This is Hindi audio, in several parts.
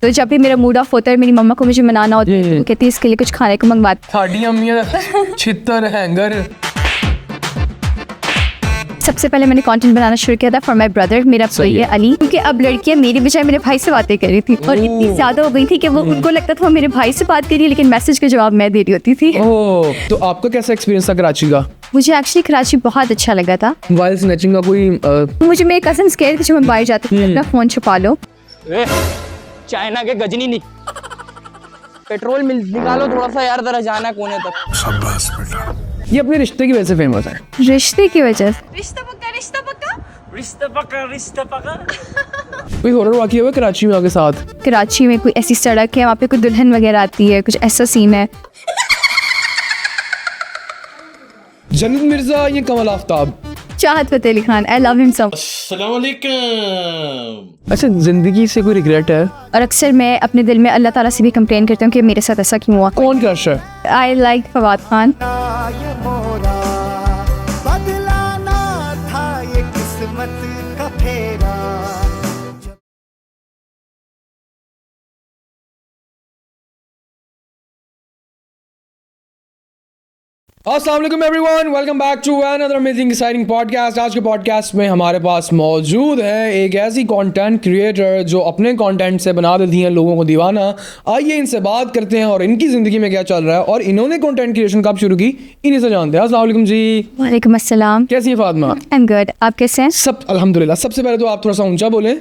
तो जब भी मेरा मूड ऑफ होता है मेरी मम्मा को मुझे मनाना होता है, वो कहती है इसके लिए कुछ खाने को मंगवाती। साड़ी अम्मियां छितर हैंगर। सबसे पहले मैंने कंटेंट बनाना शुरू किया था फॉर माय ब्रदर, मेरा भाई है अली, क्योंकि अब लड़कियां मेरी बजाय मेरे भाई से बातें कर रही थी और इतनी ज्यादा हो गई थी कि वो उनको लगता था वो मेरे भाई से बात कर रही है लेकिन मैसेज का जवाब मैं दे रही होती थी। ओह, तो आपका कैसा एक्सपीरियंस था कराची का? मुझे एक्चुअली कराची बहुत अच्छा लगा था। मोबाइल स्नैचिंग का कोई मुझे मेरे कजन कह रहे थे जब मैं बाहर जाती थी अपना फोन छुपा लो। चाइना के गजनी नहीं, पेट्रोल मिल निकालो थोड़ा सा यार, जरा जाना है कोने तक। शाबाश बेटा। ये अपने रिश्ते की वजह से फेमस है। रिश्ते की वजह से। रिश्ता पक्का रिश्ता पक्का रिश्ता पक्का रिश्ता पक्का। कोई हॉरर वाकया हुआ कराची में आपके साथ? कराची में कोई ऐसी सड़क है वहाँ पे कोई दुल्हन वगैरह आती है, कुछ ऐसा सीन है। जन्नत मिर्जा या Kamal Aftab? Chahat Fateh Ali Khan, I love him so much. अस्सलाम वालेकुम। अच्छा, जिंदगी से कोई रिग्रेट है? और अक्सर मैं अपने दिल में अल्लाह ताला से भी कंप्लेन करती हूँ कि मेरे साथ ऐसा क्यों हुआ। कौन क्रश है? I like Fawad Khan. बदलाना था ये किस्मत का फेरा। अस्सलाम वालेकुम everyone, welcome back to another amazing exciting podcast. आज के पॉडकास्ट में हमारे पास मौजूद है एक ऐसी कंटेंट क्रिएटर जो अपने कंटेंट से बना देती हैं लोगों को दीवाना। आइए इनसे बात करते हैं और इनकी ज़िंदगी में क्या चल रहा है और इन्होंने कंटेंट क्रिएशन कब शुरू की, इन्हीं से जानते हैं। अस्सलाम वालेकुम जी। वालेकुम अस्सलाम। कैसी है फातिमा? आई एम गुड, आप कैसे हैं? सब अल्हम्दुलिल्लाह। सबसे पहले तो आप थोड़ा सा ऊंचा बोलें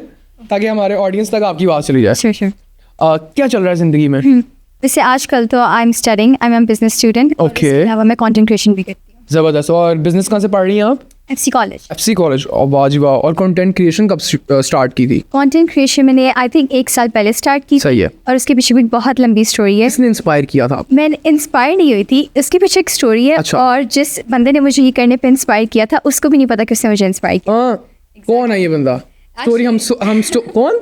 ताकि हमारे ऑडियंस तक आपकी आवाज़ चली जाए। Sure sure. क्या चल रहा है ज़िंदगी में? वैसे आजकल तो I am studying, I am business student. Okay. इसके अलावा मैं कंटेंट क्रिएशन भी करती हूँ। ज़बरदस्त। और बिजनेस कहाँ से पढ़ रही हैं आप? FC college. FC college. और वाह जी वाह। और कंटेंट क्रिएशन कब स्टार्ट की थी? कंटेंट क्रिएशन मैंने आई थिंक 1 साल पहले स्टार्ट की। सही है। और उसके पीछे भी बहुत लंबी स्टोरी है। किसने इंस्पायर किया था? मैं इंस्पायर नहीं हुई थी, उसके पीछे एक स्टोरी है। अच्छा। और जिस बंदे ने मुझे ये करने पे इंस्पायर किया था उसको भी नहीं पता कि उसने मुझे इंस्पायर किया। हाँ, कौन है ये बंदा? स्टोरी कौन?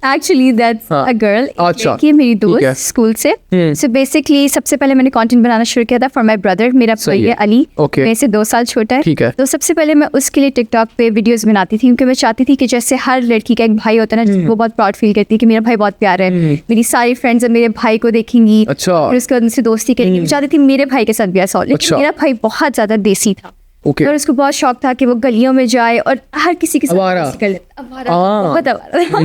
एक्चुअली दैट्स हाँ। अ गर्ल, अच्छा, कि मेरी ठीक है। दोस्त स्कूल से। सो बेसिकली सबसे पहले मैंने कंटेंट बनाना शुरू किया था फॉर माय ब्रदर, मेरा भाई सही है है। अली, Okay. मेरे से 2 साल छोटा है। ठीक है। तो सबसे पहले मैं उसके लिए टिकटॉक पे वीडियोस बनाती थी क्योंकि मैं चाहती थी कि जैसे हर लड़की का एक भाई होता है ना, वो बहुत प्राउड फील करती है कि मेरा भाई बहुत प्यारा है। मेरी सारी फ्रेंड्स अब मेरे भाई को देखेंगी। अच्छा। फिर उसके बाद उनसे दोस्ती करेंगी। मैं चाहती थी मेरे भाई के साथ भी ऐसा हो, लेकिन अच्छा। मेरा भाई बहुत ज़्यादा देसी था। ओके। और उसको बहुत शौक था कि वो गलियों में जाए और हर किसी के साथ आवारा। दोस्ती कर लेता। आवारा, हाँ। बहुत आवारा था।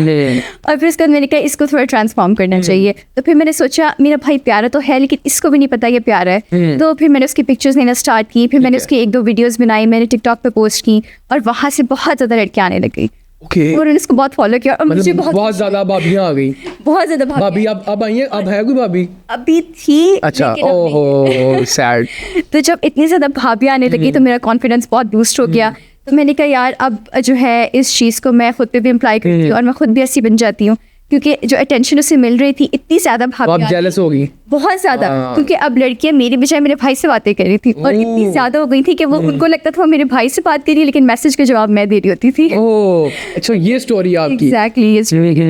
और फिर उसके बाद मैंने कहा इसको थोड़ा ट्रांसफॉर्म करना चाहिए। तो फिर मैंने सोचा मेरा भाई प्यारा तो है लेकिन इसको भी नहीं पता ये प्यारा है। तो फिर मैंने उसकी पिक्चर्स लेना स्टार्ट की। फिर मैंने उसकी 1-2 वीडियोस बनाई, मैंने टिकटॉक पे पोस्ट की और वहाँ से बहुत ज़्यादा लड़कियाँ आने लग गई ओके। और उन्होंने उसको बहुत फॉलो किया और मुझे मतलब बहुत ज्यादा भाभियाँ आ गई। बहुत ज़्यादा भाभी अब आई है? अब है कोई भाभी? अभी थी। अच्छा। लेकिन अब नहीं। ओहो, सैड। तो जब इतनी ज़्यादा भाभियाँ आने लगी तो मेरा कॉन्फिडेंस बहुत बूस्ट हो गया। तो मैंने कहा यार अब जो है इस चीज़ को मैं खुद पे भी अप्लाई करती हूँ और मैं खुद भी ऐसी बन जाती हूँ क्योंकि जो अटेंशन उसे मिल रही थी इतनी ज़्यादा आप भाभियाँ जेलस हो गई? बहुत ज़्यादा, हाँ। क्योंकि अब लड़कियां मेरी बजाय मेरे भाई से बातें कर रही थी और इतनी ज़्यादा हो गई थी कि वो उनको लगता था वो मेरे भाई से बात कर रही है लेकिन मैसेज का जवाब मैं दे रही होती थी। ओह, अच्छा, ये स्टोरी आपकी। एग्जैक्टली।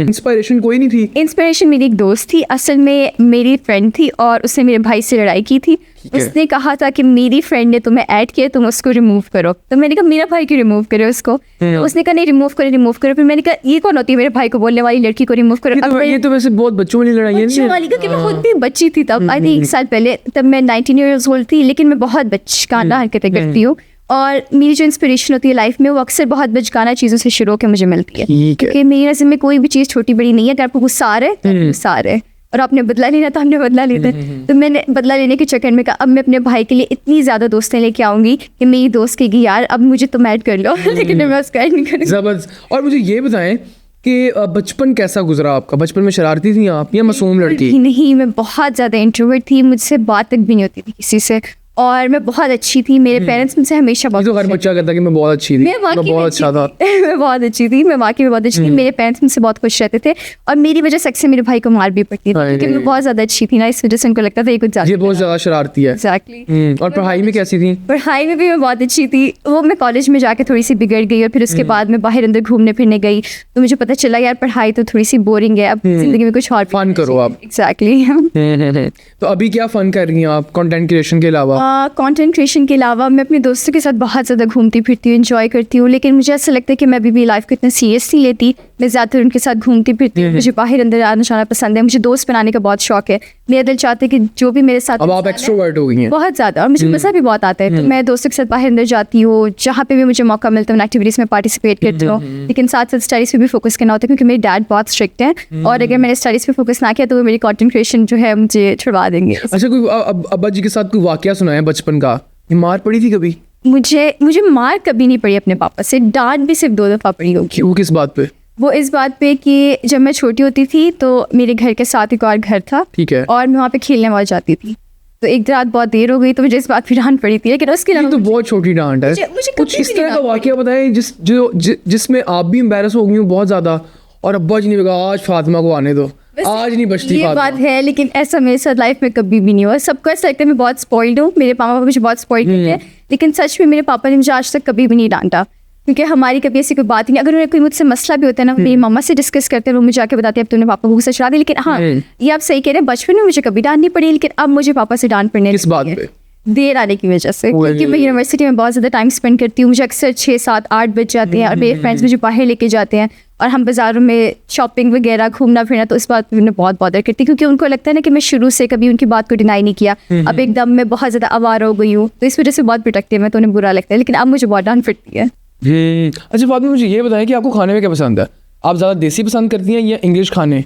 इंस्पिरेशन कोई नहीं थी? इंस्पिरेशन मेरी एक दोस्त थी, असल में मेरी फ्रेंड थी और उसने मेरे भाई से लड़ाई की थी। है। उसने कहा था कि मेरी फ्रेंड ने तुम्हें ऐड किया, तुम उसको रिमूव करो। तो मैंने कहा मेरा भाई क्यों रिमूव करे उसको? तो उसने कहा नहीं रिमूव करो। फिर मैंने कहा ये कौन होती है मेरे भाई को बोलने वाली, लड़की को रिमूव करो? ये तो वैसे बहुत बच्चों वाली लड़ाई है। बच्चों वाली, क्योंकि मैं खुद भी बच्ची थी तब, आई थिंक 1 साल पहले, तब मैं 19 ईयर्स ओल्ड थी, लेकिन मैं बहुत बचकाना हरकतें करती हूँ और मेरी जो इंस्पिरेशन होती है लाइफ में वो अक्सर बहुत बचकाना चीज़ों से शुरू होकर मुझे मिलती है। ठीक है। क्योंकि मेरी नज़र में कोई भी चीज़ छोटी बड़ी नहीं है। अगर आपको गुस्सा आ रहा है तो गुस्सा आ रहा है और आपने बदला लेना तो हमने बदला लेना है। तो मैंने बदला लेने के चक्कर में कहा अब मैं अपने भाई के लिए इतनी ज़्यादा दोस्तें लेके आऊँगी कि मेरी दोस्त कहेगी यार अब मुझे तुम ऐड कर लो लेकिन मैं उसको ऐड नहीं करूँगी। जबरदस्त। और मुझे ये बताएं कि बचपन कैसा गुजरा आपका? बचपन में शरारती थी आप या मासूम लड़की? नहीं, मैं बहुत ज़्यादा इंट्रोवर्ट थी, मुझसे बात तक भी नहीं होती थी किसी से और मैं बहुत अच्छी थी। मेरे पेरेंट्स मुझसे हमेशा ये तो हर बच्चा कहता है कि मैं बहुत अच्छी थी, मैं वाकई बहुत अच्छा था। मैं बहुत अच्छी थी, मैं वाकई में बहुत अच्छी थी। मेरे पेरेंट्स मुझसे बहुत खुश रहते थे और मेरी वजह से अक्सर मेरे भाई को मार भी पड़ती थी क्योंकि मैं बहुत ज़्यादा अच्छी थी ना, इस वजह से उनको लगता था ये कुछ ये ज़्यादा। बहुत ज्यादा शरारती है। एग्जैक्टली। और पढ़ाई में कैसी थी? पढ़ाई में भी मैं बहुत अच्छी थी। वो मैं कॉलेज में जाके थोड़ी सी बिगड़ गई और फिर उसके बाद मैं बाहर अंदर घूमने फिरने गई तो मुझे पता चला यार पढ़ाई तो थोड़ी सी बोरिंग है, अब जिंदगी में कुछ और फन करो आप। एग्जैक्टली। तो अभी क्या फन कर रही हैं आप कंटेंट क्रिएशन के अलावा? कंटेंट क्रिएशन के अलावा मैं अपने दोस्तों के साथ बहुत ज़्यादा घूमती फिरती हूँ, एंजॉय करती हूँ, लेकिन मुझे ऐसा लगता है कि मैं अभी भी लाइफ को इतना सीरियस नहीं लेती। मैं ज़्यादातर उनके साथ घूमती फिरती हूँ, मुझे बाहर अंदर आना जाना पसंद है, मुझे दोस्त बनाने का बहुत शौक है। मेरा दिल चाहता है कि जो भी मेरे साथ अब आप एक्सट्रोवर्ट हो गई हैं। बहुत ज़्यादा, और मुझे मज़ा भी बहुत आता है। तो मैं दोस्तों के साथ बाहर अंदर जाती हूँ, जहाँ पे भी मुझे मौका मिलता है एक्टिविटीज़ में पार्टिसिपेट करती हूँ, लेकिन साथ साथ स्टडीज़ पे भी फोकस करना होता है क्योंकि मेरे डैड बहुत स्ट्रिक्ट हैं और अगर मैंने स्टडीज़ पे फोकस ना किया तो वो मेरी कंटेंट क्रिएशन जो है मुझे छुड़वा देंगे। अच्छा, कोई अब्बा जी के साथ कोई वाकया सुनाया बचपन का, ये मार पड़ी थी कभी? मुझे मार कभी नहीं पड़ी अपने पापा से, डांट भी सिर्फ 2 दफ़ा पड़ी होगी। वो किस बात पे? वो इस बात पे कि जब मैं छोटी होती थी तो मेरे घर के साथ एक और घर था, ठीक है, और मैं वहाँ पे खेलने वहाँ जाती थी, तो एक रात बहुत देर हो गई तो मुझे इस बात पे डांट पड़ी थी, लेकिन उसके ये अलावा तो बहुत छोटी डांट है। मुझे कुछ कभी इस भी तरह नहीं का डांट वाकया बताएं जिसमें आप भी एम्बैरस हो गई हो बहुत ज्यादा और अब्बा जी ने कहा आज फातिमा को आने दो, आज नहीं बचती ये फातिमा। बात है, लेकिन ऐसा मेरे साथ लाइफ में कभी भी नहीं हुआ। सबको ऐसा लगता है मैं बहुत स्पॉइल्ड हूँ, मेरे पापा मुझे बहुत स्पॉइल्ड करते हैं, लेकिन सच में मेरे पापा ने मुझे आज तक कभी भी नहीं डांटा क्योंकि हमारी कभी ऐसी कोई बात ही नहीं। अगर उन्हें कोई मुझसे मसला भी होता है ना, मेरी मम्मा से डिस्कस करते हैं, वो मुझे आके बताते हैं अब तुमने पापा को गुस्सा चढ़ा दिया। लेकिन हाँ, ये आप सही कह रहे हैं, बचपन में मुझे कभी डांट नहीं पड़ी, लेकिन अब मुझे पापा से डांट पड़ने किस बात पे? देर आने की वजह से, क्योंकि मैं यूनिवर्सिटी में बहुत ज़्यादा टाइम स्पेंड करती हूँ, मुझे अक्सर 6, 7, 8 बज जाते हैं और मेरे फ्रेंड्स मुझे बाहर लेके जाते हैं और हम बाज़ारों में शॉपिंग वगैरह घूमना फिरना, तो इस बात पर उन्हें बहुत बॉदर करती क्योंकि उनको लगता है ना कि मैं शुरू से कभी उनकी बात को डिनाई नहीं किया। अब एकदम मैं बहुत ज़्यादा आवारा हो गई हूँ, तो इस वजह से बहुत प्रोटेक्टिव है, तो उन्हें बुरा लगता है, लेकिन अब मुझे बहुत डांट फिरती है। अच्छा, बाद में मुझे ये बताएं कि आपको खाने में क्या पसंद है? आप ज़्यादा देसी पसंद करती हैं या इंग्लिश खाने?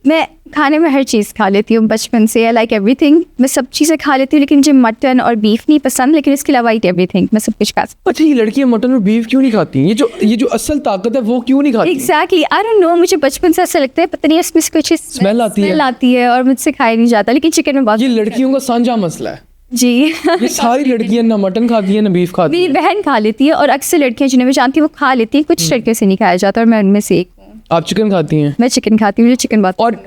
मैं खाने में हर चीज़ खा लेती हूँ बचपन से, आई लाइक एवरीथिंग, मैं सब चीज़ें खा लेती हूँ, लेकिन मुझे मटन और बीफ नहीं पसंद, लेकिन इसके अलावा ईट एवरीथिंग, मैं सब कुछ खा सकती हूँ। अच्छा, ये लड़कियां मटन और बीफ क्यों नहीं खाती? ये जो असल ताकत है वो क्यों नहीं खाती? एग्जैक्टली, आई डोंट नो, मुझे बचपन से ऐसा लगता है पता नहीं इसमें से कुछ स्मेल आती है और मुझसे खाया नहीं जाता, लेकिन चिकन में बहुत ये लड़कियों का साझा मसला है। जी ये सारी लड़कियां ना मटन खाती है ना बीफ खाती मेरी है। बहन खा लेती है और अक्सर लड़कियां जिन्हें मैं जानती हूँ वो खा लेती है, कुछ लड़कियों से नहीं खाया जाता और मैं उनमें से एक हूँ। आप चिकन खाती हैं? मैं चिकन खाती हूँ, मुझे चिकन बहुत और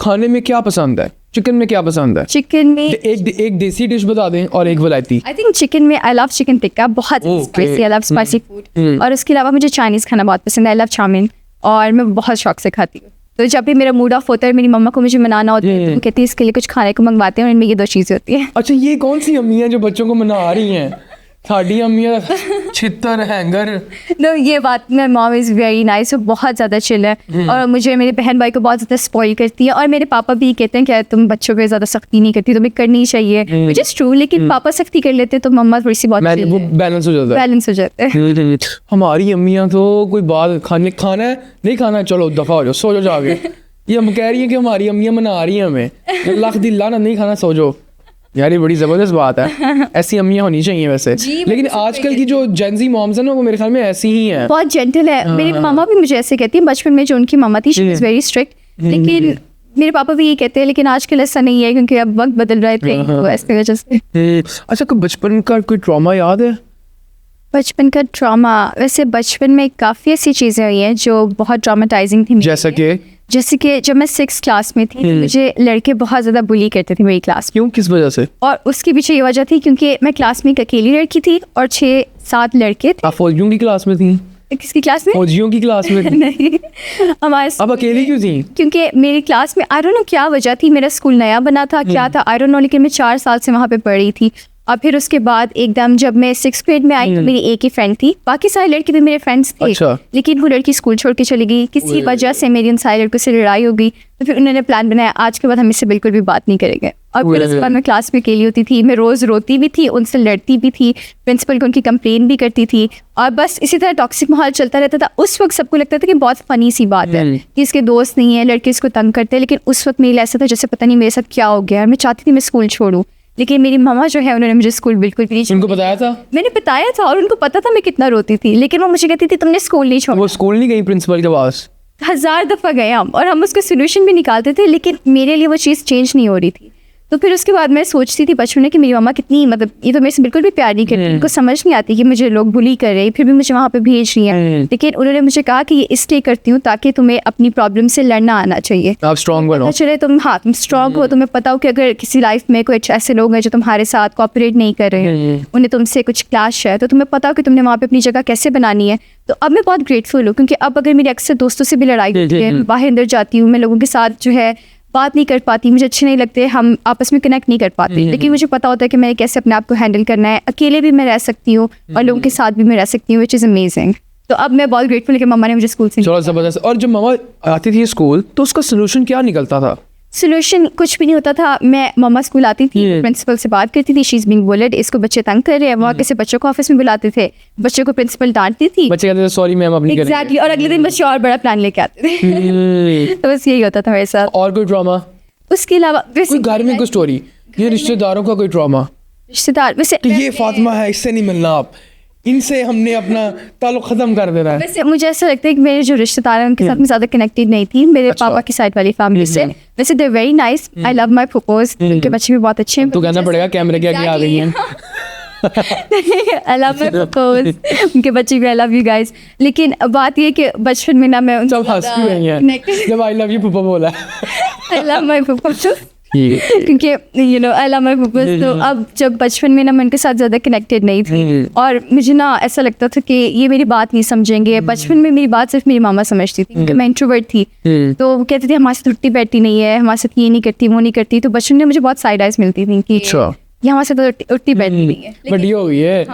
खाने में क्या पसंद है? चिकन में क्या पसंद है? चिकन में एक देसी डिश बता दें और एक वलायती। आई थिंक चिकन में आई लव चिकन टिक्का, बहुत spicy, I love spicy food, और उसके अलावा मुझे चाइनीज़ खाना बहुत पसंद है, आई लव चाउमीन, और मैं बहुत शौक से खाती हूँ। तो जब भी मेरा मूड ऑफ होता है, मेरी मम्मा को मुझे मनाना होता है, तो वो कहती है इसके लिए कुछ खाने को मंगवाते हैं, और इनमें ये 2 चीज़ें होती हैं। अच्छा, ये कौन सी अम्मी हैं जो बच्चों को मना रही हैं? साड़ी अम्मियाँ छितर हैंगर। नो, ये बात मैं मॉम इज़ वेरी नाइस, वो बहुत ज़्यादा चिल है और मुझे मेरे बहन भाई को बहुत ज़्यादा स्पॉइल करती है, और मेरे पापा भी कहते हैं कि तुम बच्चों पे ज़्यादा सख्ती नहीं करती, तुम्हें करनी चाहिए, विच इज़ ट्रू, लेकिन पापा सख्ती कर लेते तो मम्मा थोड़ी सी बहुत वो बैलेंस हो जाता है। बैलेंस हो जाता है। हमारी अम्मियाँ तो कोई बात खाना है नहीं खाना है, चलो दफा हो जाओ, सो जाओ जाके। ये हम कह रही हैं कि हमारी अम्मियाँ मना रही हैं हमें, लाख दिल लाना नहीं खाना, सो जाओ। यार ये बड़ी ज़बरदस्त बात है, ऐसी अम्मियाँ होनी चाहिए वैसे। लेकिन आजकल की जो जेनजी मॉम्स हैं ना, वो मेरे ख्याल में ऐसी ही हैं, बहुत जेंटल है। मेरी मामा भी मुझे ऐसे कहती है, बचपन में जो उनकी मामा थी शी वाज वेरी स्ट्रिक्ट, लेकिन मेरे पापा भी ये कहते हैं, लेकिन आजकल ऐसा नहीं है क्योंकि अब वक्त बदल रहे थे, तो ऐसी वजह से। अच्छा, कोई बचपन का कोई ट्रॉमा याद है? बचपन का ट्रॉमा, वैसे बचपन में काफ़ी ऐसी चीज़ें हुई हैं जो बहुत ट्रॉमेटाइजिंग थी। जैसे कि जब मैं 6th क्लास में थी, तो मुझे लड़के बहुत ज़्यादा बुली करते थे मेरी क्लास में। क्यों, किस वजह से? और उसके पीछे ये वजह थी क्योंकि मैं क्लास में एक अकेली लड़की थी और 6-7 लड़के थे। आप फौजियों की क्लास में थी? किसकी क्लास में? फौजियों की क्लास में थी? नहीं, हमारे अब अकेली क्यों थी? क्योंकि मेरी क्लास में आई डोंट नो क्या वजह थी, मेरा स्कूल नया बना था, क्या था आई डोंट नो, लेकिन मैं 4 साल से वहाँ पे पढ़ रही थी। और फिर उसके बाद एकदम जब मैं 6th ग्रेड में आई तो मेरी एक ही फ्रेंड थी, बाकी सारे लड़के भी मेरे फ्रेंड्स थे। अच्छा। लेकिन वो लड़की स्कूल छोड़ के चली गई, किसी वजह से मेरी उन सारे लड़कों से लड़ाई हो गई, तो फिर उन्होंने प्लान बनाया आज के बाद हम इससे बिल्कुल भी बात नहीं करेंगे। और फिर उसके बाद मैं क्लास में अकेली होती थी, मैं रोज़ रोती भी थी, उनसे लड़ती भी थी, प्रिंसिपल को उनकी कंप्लेन भी करती थी, और बस इसी तरह टॉक्सिक माहौल चलता रहता था। उस वक्त सबको लगता था कि बहुत फ़नी सी बात है कि इसके दोस्त नहीं है, लड़के इसको तंग करते हैं, लेकिन उस वक्त मेरे ऐसा था जैसे पता नहीं मेरे साथ क्या हो गया, और मैं चाहती थी मैं स्कूल छोड़ूँ, लेकिन मेरी मम्मा जो है उन्होंने मुझे स्कूल बिल्कुल भी नहीं उनको बताया था? मैंने बताया था और उनको पता था मैं कितना रोती थी, लेकिन वो मुझे कहती थी तुमने स्कूल नहीं छोड़ा। वो स्कूल नहीं गई प्रिंसिपल के पास? 1000 दफ़ा गए हम, और हम उसका सोल्यूशन भी निकालते थे, लेकिन मेरे लिए वो चीज़ चेंज नहीं हो रही थी। तो फिर उसके बाद मैं सोचती थी बचपन में कि मेरी मम्मा कितनी, मतलब ये तो मेरे से बिल्कुल भी प्यार नहीं करती, उनको समझ नहीं आती कि मुझे लोग बुली कर रहे हैं, फिर भी मुझे वहाँ पे भेज रही हैं। लेकिन उन्होंने मुझे कहा कि ये इसलिए करती हूँ ताकि तुम्हें अपनी प्रॉब्लम से लड़ना आना चाहिए, आप स्ट्रॉन्ग बनो। चले तुम स्ट्रॉन्ग हो, तुम्हें पता हो कि अगर किसी लाइफ में कोई ऐसे लोग हैं जो तुम्हारे साथ कोऑपरेट नहीं कर रहे हैं, उन्हें तुमसे कुछ क्लैश है, तो तुम्हें पता हो कि तुमने वहाँ पे अपनी जगह कैसे बनानी है। तो अब मैं बहुत ग्रेटफुल हूँ क्योंकि अब अगर मेरी अक्सर दोस्तों से भी लड़ाई होती है, बाहर अंदर जाती हूँ, मैं लोगों के साथ जो है बात नहीं कर पाती, मुझे अच्छे नहीं लगते, हम आपस में कनेक्ट नहीं कर पाते, लेकिन मुझे पता होता है कि मैं कैसे अपने आप को हैंडल करना है। अकेले भी मैं रह सकती हूँ और लोगों के साथ भी मैं रह सकती हूँ, विच इज़ अमेजिंग। तो अब मैं बहुत ग्रेटफुल है कि मम्मा ने मुझे स्कूल से चलो ज़बरदस्त। और जब मम्मा आती थी स्कूल तो उसका सोल्यूशन क्या निकलता था? सोल्यूशन कुछ भी नहीं होता था। मैं मम्मा स्कूल आती थी, प्रिंसिपल से बात करती थी, शी इज बीइंग बुलेड, इसको बच्चे तंग कर रहे हैं। वहाँ किसी बच्चों को ऑफिस में बुलाते थे, बच्चों को प्रिंसिपल डांटती थी। बच्चे कहते थे सॉरी मैम अब नहीं करेंगे। एग्जैक्टली, और अगले दिन बच्चे और बड़ा प्लान लेके आते थे। तो बस यही होता था मेरे साथ। और कोई ड्रामा? उसके अलावा कोई घर में कोई स्टोरी, ये रिश्तेदारों का कोई ड्रामा? रिश्तेदार वैसे कि ये फातिमा है, इससे नहीं मिलना आप, इनसे हमने अपना ताल्लुक खत्म कर देना है। वैसे मुझे ऐसा लगता है कि मेरे जो रिश्तेदार हैं उनके साथ मैं ज़्यादा कनेक्टेड नहीं थी मेरे पापा की साइड वाली फैमिली से। वैसे they very nice, I love my फुपोज, उनके बच्चे भी बहुत अच्छे हैं। तो कहना पड़ेगा कैमरे के आगे आ गई हैं। आई लव माई फुपोज, उनके बच्चे भी, आई लव यू गाइस। लेकिन बात ये कि बचपन में ना मैं उनसे सब हंस क्यों रही हैं जब आई लव यू पुप्पा बोला? आई लव माई फुपोज क्योंकि you know I love my फुपोज। तो अब जब बचपन में ना मैं उनके साथ ज़्यादा कनेक्टेड नहीं थी और मुझे ना ऐसा लगता था कि ये मेरी बात नहीं समझेंगे। बचपन में मेरी बात सिर्फ मेरी मामा समझती थी क्योंकि मैं इंट्रोवर्ट थी। तो वो कहते थे हमारे साथ उठती बैठती नहीं है, हमारे साथ ये नहीं करती वो नहीं करती। तो बचपन में मुझे बहुत साइड आइज मिलती थी कि ये हमारे साथ उठती बैठती नहीं है। बड़ी हो गई है,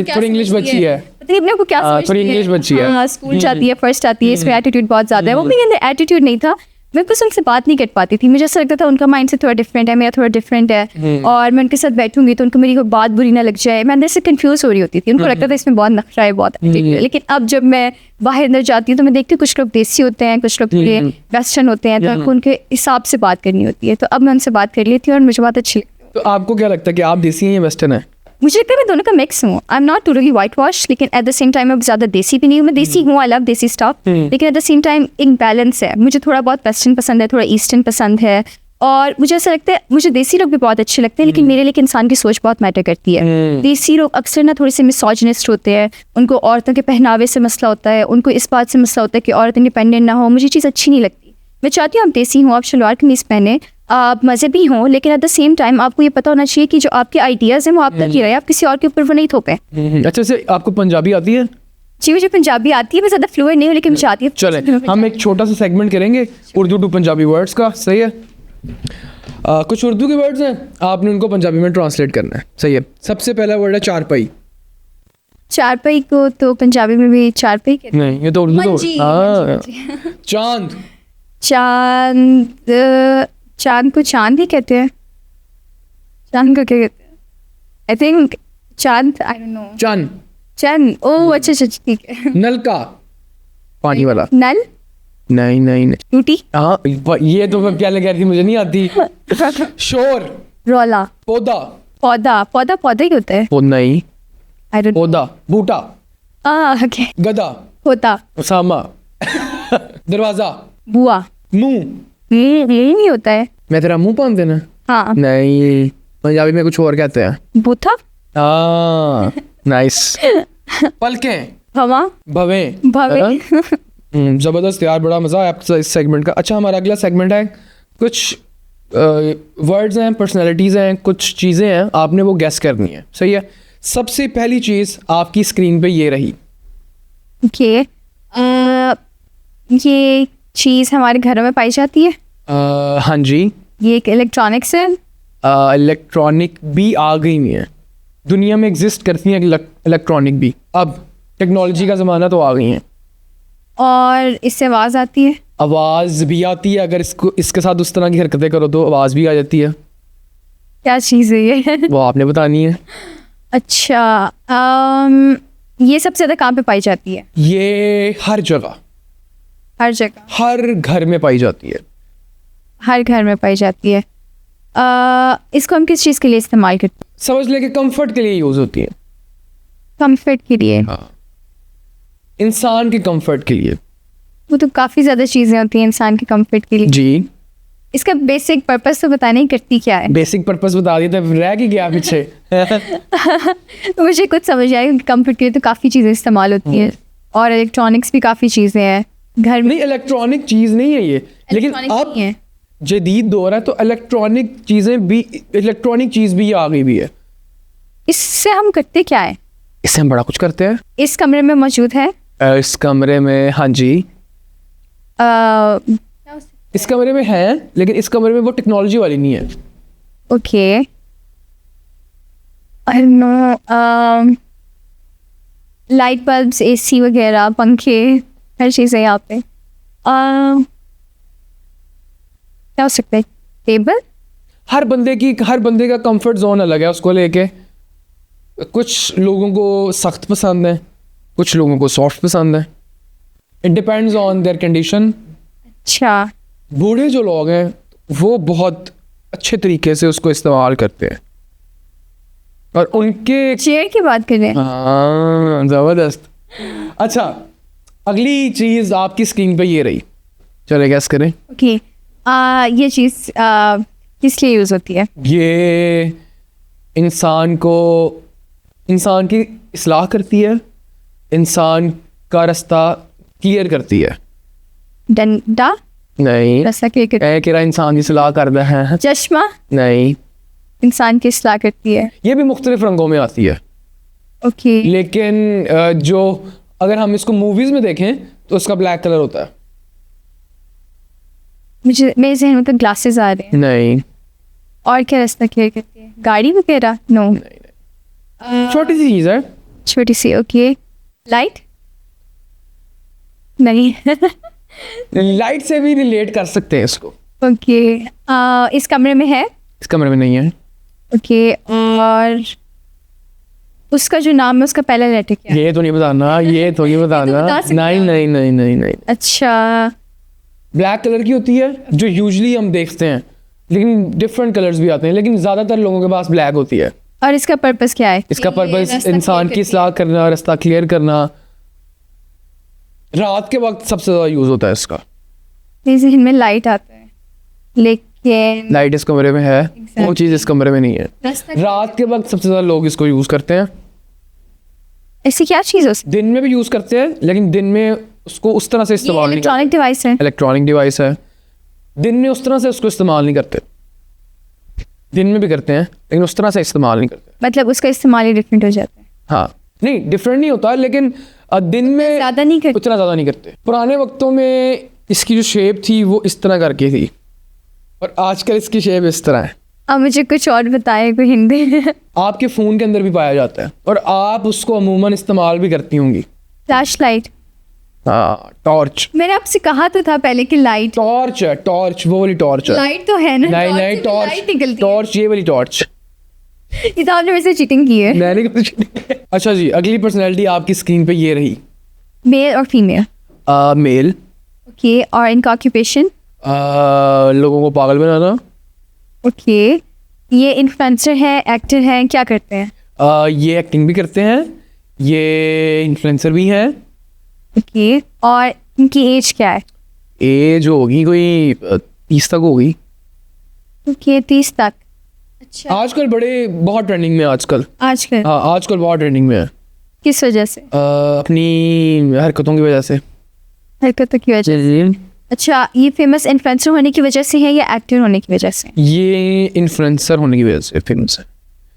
थोड़ी इंग्लिश बच्ची है, पता नहीं अपने को क्या थोड़ी इंग्लिश बच्ची है। हाँ, स्कूल जाती है, फर्स्ट आती है, इसमें एटीट्यूड बहुत ज़्यादा है। वो मेरे अंदर एटीट्यूड नहीं था, मैं बस उनसे बात नहीं कर पाती थी। मुझे ऐसा लगता था उनका माइंड से थोड़ा डिफरेंट है, मेरा थोड़ा डिफरेंट है, और मैं उनके साथ बैठूंगी तो उनको मेरी कोई बात बुरी ना लग जाए। मैं अंदर से कंफ्यूज हो रही होती थी, उनको लगता था इसमें बहुत नखरा है, बहुत attitude है। लेकिन अब जब मैं बाहर अंदर जाती हूँ तो मैं देखती हूँ कुछ लोग देसी होते हैं, कुछ लोग वेस्टर्न होते हैं, तो आपको उनके हिसाब से बात करनी होती है। तो अब मैं उनसे बात कर लेती हूँ और मुझे बहुत अच्छी लगती है। तो आपको क्या लगता है कि आप देसी हैं या वेस्टर्न है? मुझे लगता है मैं दोनों का मिक्स हूँ। I am not totally white wash, लेकिन एट द सेम टाइम मैं ज़्यादा देसी भी नहीं हूँ। मैं देसी हूँ, आई लव देसी स्टफ, लेकिन एट द सेम टाइम एक बैलेंस है। मुझे थोड़ा बहुत वेस्टर्न पसंद है, थोड़ा ईस्टर्न पसंद है, और मुझे ऐसा लगता है मुझे देसी लोग भी बहुत अच्छे लगते हैं, लेकिन मेरे लिए इंसान की सोच बहुत मैटर करती है। देसी लोग अक्सर ना थोड़े से मिसोजिनिस्ट होते हैं, उनको औरतों के पहनावे से मसला होता है, उनको इस बात से मसला होता है कि औरत इंडिपेंडेंट ना हो। मुझे चीज़ अच्छी नहीं लगती। मैं चाहती हूँ आप देसी हों, आप शलवार कमीज पहने, आप मजहबी हों, लेकिन एट द सेम टाइम आपको ये पता होना चाहिए कि जो आपके आइडियाज़ हैं वो आप तक ही रहे, आप किसी और के ऊपर वो नहीं थोपें। अच्छा से आपको पंजाबी आती है? जी मुझे पंजाबी आती है, मैं ज़्यादा फ्लुएंट नहीं हूँ, लेकिन मुझे आती है। चले हम एक छोटा सा सेगमेंट करेंगे उर्दू टू पंजाबी वर्ड्स का, सही है? कुछ उर्दू के वर्ड्स हैं, आपने उनको पंजाबी में ट्रांसलेट करना है, सही है? सबसे पहला वर्ड है चारपाई। चारपाई को तो पंजाबी में भी चारपाई कहते हैं। नहीं, ये तो उर्दू तो मंजी, चांद। चांद, चांद को चांद ही कहते हैं। चांद को क्या कहते हैं? आई थिंक चांद, आई डोंट नो। चांद, चंद, ओह अच्छा अच्छा ठीक है। नलका, पानी वाला। नल, नहीं नहीं नहीं, टूटी, हाँ ये तो मैं पहले कह रही थी, मुझे नहीं आती। शोर, रोला, पौधा। पौधा, पौधा पौधा ही होता है। पौधा नहीं, आई डोंट, पौधा, बूटा। ओके, गधा, होता, उसामा। दरवाजा, बुआ, मुंह। ये नहीं होता है। मैं तेरा मुंह पान देना? हाँ, नहीं, पंजाबी में कुछ और कहते हैं। बूथा, नाइस। पलकें, हवा, भवे। भवे। ज़बरदस्त यार, बड़ा मज़ा आया आपके साथ इस सेगमेंट का। अच्छा, हमारा अगला सेगमेंट है, कुछ वर्ड्स हैं, पर्सनालिटीज़ हैं, कुछ चीज़ें हैं, आपने वो गेस करनी है, सही है? सबसे पहली चीज़ आपकी स्क्रीन पे ये रही। ओके, ये चीज़ हमारे घरों में पाई जाती है। हाँ जी। ये एक इलेक्ट्रॉनिक्स है। इलेक्ट्रॉनिक भी आ गई नहीं है, दुनिया में एग्जिस्ट करती हैं इलेक्ट्रॉनिक भी, अब टेक्नोलॉजी का ज़माना तो आ गई हैं। और इससे आवाज़ आती है। आवाज़ भी आती है, अगर इसके साथ उस तरह की हरकतें करो तो आवाज़ भी आ जाती है। क्या चीज़ है ये? वो आपने बतानी है। अच्छा, ये सबसे ज़्यादा कहाँ पे पाई जाती है? ये हर जगह, हर जगह, हर घर में पाई जाती है। हर घर में पाई जाती है। इसको हम किस चीज़ के लिए इस्तेमाल करते हैं? समझ ले कि कंफर्ट के लिए यूज़ होती है। कंफर्ट के लिए? हाँ, इंसान के कंफर्ट के लिए। वो तो काफ़ी ज़्यादा चीज़ें होती हैं इंसान के कंफर्ट के लिए। जी, इसका बेसिक पर्पस तो बताने ही करती क्या है? बेसिक पर्पस बता दिया तो रह के गया पीछे। तो मुझे कुछ समझ आया कि कंफर्ट के लिए तो काफ़ी चीज़ें इस्तेमाल होती हैं, और इलेक्ट्रॉनिक्स भी काफ़ी चीज़ें हैं घर में। नहीं, इलेक्ट्रॉनिक चीज़ नहीं है ये, लेकिन अब नहीं है। जदीद दौर है तो इलेक्ट्रॉनिक चीज़ें भी, इलेक्ट्रॉनिक चीज़ भी आ गई भी है। इससे हम करते क्या है? इससे हम बड़ा कुछ करते हैं। इस कमरे में मौजूद है। इस कमरे में, हाँ जी, इस कमरे में है, लेकिन इस कमरे में वो टेक्नोलॉजी वाली नहीं है। Okay, I know, light bulbs, AC वगैरह, पंखे, हर चीज़ है यहाँ पे। क्या हो सकता है? टेबल? हर बंदे का कंफर्ट जोन अलग है उसको लेके। कुछ लोगों को सख्त पसंद है, कुछ लोगों को सॉफ्ट पसंद है। It depends on their condition. अच्छा, बूढ़े जो लोग हैं वो बहुत अच्छे तरीके से उसको इस्तेमाल करते हैं और उनके चेयर की बात कर रहे हैं? हाँ, ज़बरदस्त। अच्छा, अगली चीज़ आपकी स्क्रीन पे ये रही, चले गैस करें। ओके, ये चीज़ किस लिए यूज़ होती है? ये इंसान की इस्लाह करती है, इंसान का रास्ता क्लियर करती है। डंडा? नहीं, रास्ता क्लियर करती कह के इंसान की इस्लाह करता है। है। चश्मा? नहीं, इंसान की इस्लाह करती है। ये भी मुख्तलिफ रंगों में आती है, ओके, लेकिन जो अगर हम इसको मूवीज में देखें तो उसका ब्लैक कलर होता है। मुझे मेरे जहन में तो ग्लासेस आ रहे हैं। नहीं, और क्या रास्ता क्लियर करती है? गाड़ी वगैरह? नो। छोटी सी चीज़ है। छोटी सी, ओके। लाइट? नहीं। लाइट से भी रिलेट कर सकते हैं इसको। ओके, इस कमरे में है? इस कमरे में नहीं है। ओके, और उसका जो नाम है उसका पहला लेटर क्या है? ये तो नहीं बताना, ये तो नहीं बताना। बता सकते नहीं हो। नहीं नहीं नहीं नहीं। अच्छा, ब्लैक कलर की होती है जो यूजुअली हम देखते हैं, लेकिन डिफरेंट कलर्स भी आते हैं, लेकिन ज़्यादातर लोगों के पास ब्लैक होती है। और इसका पर्पस क्या है? इसका ये पर्पस रास्ता इंसान clear की इस्लाह करना, रास्ता क्लियर करना। रात के वक्त सबसे ज़्यादा यूज़ होता है इसका। मेरे जहन में लाइट आता है, लेकिन लाइट इस कमरे में है, वो चीज़ इस कमरे में नहीं है। रास्ता रात के वक्त सबसे ज़्यादा लोग इसको यूज़ करते हैं। ऐसी क्या चीज़ हो सकती दिन में भी यूज़ करते हैं, लेकिन दिन में उसको उस तरह से है? इस्तेमाल नहीं करते। इलेक्ट्रॉनिक डिवाइस है? इलेक्ट्रॉनिक डिवाइस है। दिन में उस तरह से उसको इस्तेमाल नहीं करते, दिन में भी करते हैं लेकिन उस तरह से इस्तेमाल नहीं करते। मतलब उसका इस्तेमाल ही डिफरेंट हो जाता है। हाँ, नहीं डिफरेंट नहीं होता, लेकिन दिन में ज़्यादा नहीं करते। उतना ज़्यादा नहीं करते। पुराने वक्तों में इसकी जो शेप थी वो इस तरह करके थी, और आजकल इसकी शेप इस तरह है। अब मुझे कुछ और बताए, कोई हिंदी। आपके फ़ोन के अंदर भी पाया जाता है और आप उसको अमूमन इस्तेमाल भी करती होंगी। Flash light? हाँ, टॉर्च। मैंने आपसे कहा तो था पहले कि लाइट। टॉर्च है, टॉर्च, वो वाली टॉर्च है। लाइट तो है ना? नहीं नहीं, लाइट टॉर्च, निकलती टॉर्च, ये वाली टॉर्च। है। ये तो आपने मेरे से चीटिंग की है। मैंने कुछ नहीं। अच्छा जी, अगली पर्सनैलिटी आपकी स्क्रीन पे ये रही। मेल और फीमेल? मेल। ओके, और इनका ऑक्यूपेशन? लोगों को पागल बनाना। ओके, ये इन्फ्लुएंसर है, एक्टर है, क्या करते हैं? ये एक्टिंग भी करते हैं, ये इन्फ्लुएंसर भी हैं। ओके, और इनकी एज क्या है? एज होगी कोई 30 तक होगी। ओके, 30 तक। अच्छा, आजकल बहुत ट्रेंडिंग में है आजकल। आजकल हाँ, आजकल बहुत ट्रेंडिंग में है। किस वजह से? अपनी हरकतों की वजह से। हरकतों की वजह से? अच्छा, ये फेमस इन्फ्लुएंसर होने की वजह से है या एक्टर होने की वजह से? ये इन्फ्लुएंसर होने की वजह से फेमस है।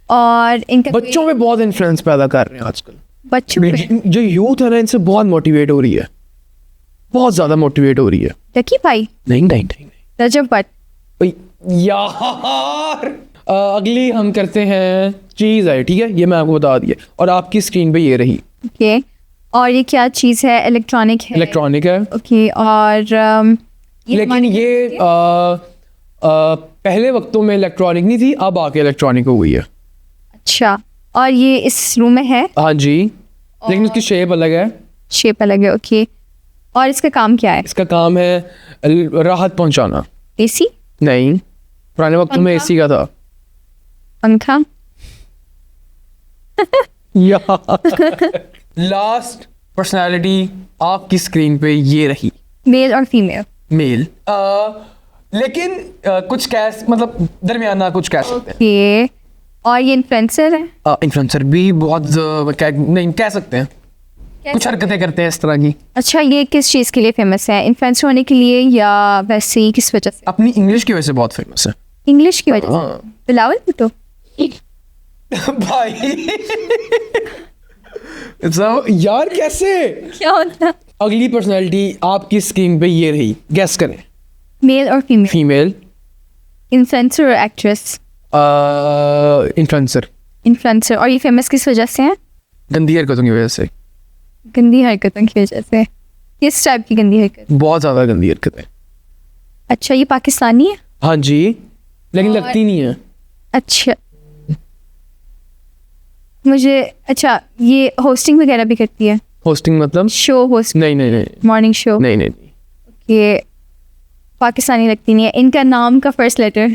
और इनका बच्चों में बहुत इन्फ्लुएंस पैदा कर रहे हैं आजकल। बच्चों पे? जो यूथ है ना, इनसे बहुत मोटिवेट हो रही है, बहुत ज़्यादा मोटिवेट हो रही है। लकी भाई? नहीं नहीं नहीं, रजब भट्ट? ओए, यार अगली हम करते हैं चीज़ है, ठीक है, ये मैं आपको बता दिया, और आपकी स्क्रीन पे ये रही। ओके, और ये क्या चीज़ है? इलेक्ट्रॉनिक है? इलेक्ट्रॉनिक है, ओके, और लेकिन हमारी- ये पहले वक्तों में इलेक्ट्रॉनिक नहीं थी, अब आके इलेक्ट्रॉनिक हो गई है। अच्छा, और ये इस रूम में है? हाँ जी, लेकिन इसकी शेप अलग है। शेप अलग है, ओके। और इसका काम क्या है? इसका काम है राहत पहुंचाना। एसी? नहीं, पुराने वक्तों में पंखा? एसी का था। पंखा? लास्ट पर्सनालिटी आपकी स्क्रीन पे ये रही। मेल और फीमेल? मेल, लेकिन कुछ कैस मतलब दरमियाना कुछ कह सकते हैं। ओके, और ये इन्फ्लुएंसर है? इन्फ्लुएंसर भी बहुत नहीं कह सकते हैं, कुछ हरकतें करते हैं इस तरह की। अच्छा, ये किस चीज़ के लिए फेमस है? इन्फ्लुएंसर होने के लिए या वैसे ही किस वजह से? अपनी इंग्लिश की वजह से बहुत फेमस है। इंग्लिश की वजह से? हाँ। बिलावल भुट्टो? भाई यार कैसे? क्या होता? अगली पर्सनालिटी आपकी स्क्रीन पे ये रही, गैस करें। मेल और फीमेल? फीमेल, इन्फ्लुएंसर और एक्ट्रेस? इन्फ्लुएंसर। इन्फ्लुएंसर, और ये फेमस किस वजह से है? गंदी हरकतों की वजह से। गंदी हरकतों की वजह से? किस टाइप की गंदी हरकत? बहुत ज़्यादा गंदी हरकतें। अच्छा, ये पाकिस्तानी है? हाँ जी, लेकिन और- लगती नहीं है। अच्छा, मुझे अच्छा, ये होस्टिंग वगैरह भी करती है? होस्टिंग मतलब? शो होस्ट, नहीं नहीं नहीं मॉर्निंग शो? नहीं नहीं नहीं, ये पाकिस्तानी लगती नहीं है। इनका नाम का फर्स्ट लेटर?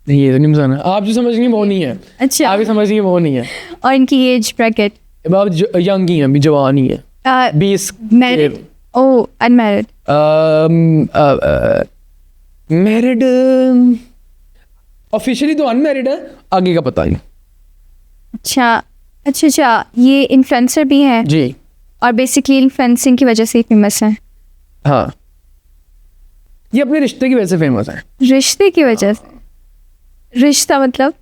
नहीं ये तो नहीं बताना। आप जो समझ रही हैं वो नहीं है, अच्छा, आप ही समझ रही हैं वो नहीं है। और इनकी एज ब्रैकेट? अब आप यंग ही हैं, अभी जवान ही है, 20 मैरिड? ओ, अनमैरिड? मैरिड, ऑफिशियली तो अनमैरिड है, आगे का पता नहीं। अच्छा अच्छा अच्छा, ये इन्फ्लुएंसर भी हैं जी और बेसिकली इन्फ्लुएंसिंग की वजह से फेमस हैं? हाँ, ये अपने रिश्ते की वजह से फेमस है। रिश्ते की वजह से? रिश्ता मतलब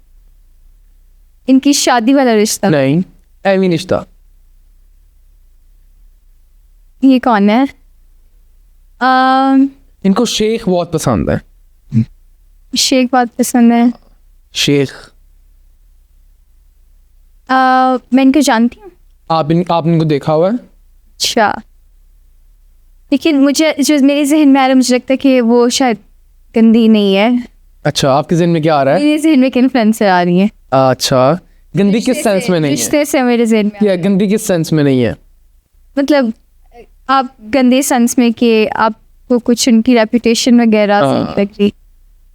इनकी शादी वाला रिश्ता? नहीं, एवी रिश्ता। ये कौन है? इनको शेख बहुत पसंद है। शेख बहुत पसंद है? शेख, मैं इनको जानती हूँ। आपने इनको देखा हुआ है? अच्छा, लेकिन मुझे जो मेरे जहन में आ रहा है, मुझे लगता है कि वो शायद गंदी नहीं है। अच्छा, आपके जहन में क्या आ रहा है? मेरे जहन में इन्फ्लुएंसर आ रही है। अच्छा, गंदी किस सेंस में नहीं है? रिश्ते से मेरे जहन में या गंदी किस सेंस में नहीं है? मतलब आप गंदे सेंस में कि आपको कुछ उनकी रेपुटेशन वगैरह हाँ। सही लग रही,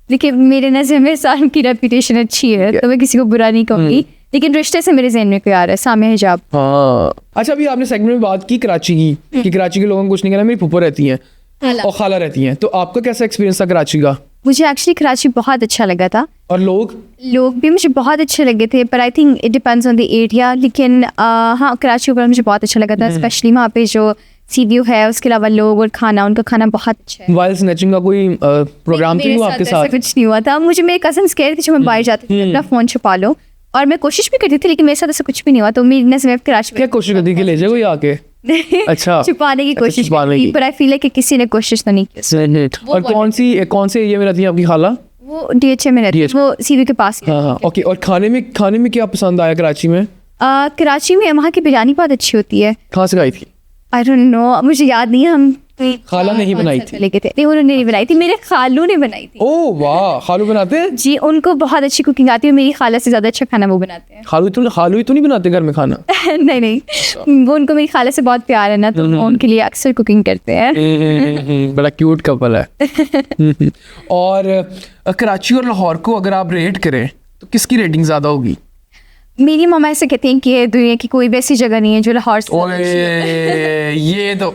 लेकिन मेरे नज़र में साल की रेपुटेशन अच्छी है तो मैं किसी को बुरा नहीं कहूँगी, लेकिन रिश्ते से मेरे जहन में कोई आ रहा है, सामे हिजाब। हाँ। अच्छा, अभी आपने सेगमेंट में बात की कराची की, कि कराची के लोगों को कुछ नहीं कहना, मेरी फूफो रहती हैं और खाला रहती हैं, तो आपका कैसा एक्सपीरियंस था कराची का? मुझे एक्चुअली कराची बहुत अच्छा लगा था, और लोग भी मुझे बहुत अच्छे लगे थे, पर I think it depends on the area. लेकिन हाँ, कराची ऊपर मुझे बहुत अच्छा लगा था, स्पेशली वहाँ पे जो सी व्यू है, उसके अलावा लोग और खाना, उनका खाना बहुत अच्छा है। वाइल्ड स्नैचिंग का कोई प्रोग्राम तो मेरे नहीं हुआ आपके ऐसा साथ? कुछ नहीं हुआ था। मुझे मेरे कजन्स कह रहे थे जब मैं बाहर जाती थी अपना फ़ोन छुपा लो, और मैं कोशिश भी करती थी, लेकिन मेरे साथ ऐसा कुछ भी नहीं हुआ। तो मेरी नज़र में कराची क्या कोशिश करती कि ले जाए कोई आके? अच्छा, छुपाने की अच्छा, कोशिश छुपाने की, की। पर आई फील कि किसी ने कोशिश तो नहीं की। और कौन से एरिया में रहती है आपकी खाला? वो DHA में रहती है, DHA वो सीवी के पास ही हाँ हाँ, ओके। और खाने में क्या पसंद आया कराची में? कराची में वहाँ की बिरयानी बहुत अच्छी होती है। कहाँ से खाई थी? आई डोंट नो, मुझे याद नहीं है। हम खाला नहीं बनाई थी? लेके थे, नहीं उन्होंने नहीं बनाई थी, मेरे खालू ने बनाई थी। ओह वाह, खालू बनाते हैं? जी, उनको बहुत अच्छी कुकिंग आती है, मेरी खाला से ज़्यादा अच्छा खाना वो बनाते हैं। खालू ही तो नहीं बनाते घर में खाना? नहीं नहीं, वो उनको मेरी खाला से बहुत प्यार है ना, तो वो उनके लिए अक्सर कुकिंग करते हैं। बड़ा क्यूट कपल है। और कराची और लाहौर को अगर आप रेट करें तो किसकी रेटिंग ज़्यादा होगी? मेरी मम्मा ऐसे कहती हैं कि दुनिया की कोई भी ऐसी जगह नहीं है जो लाहौर से ज़्यादा अच्छी है। ओए, ये तो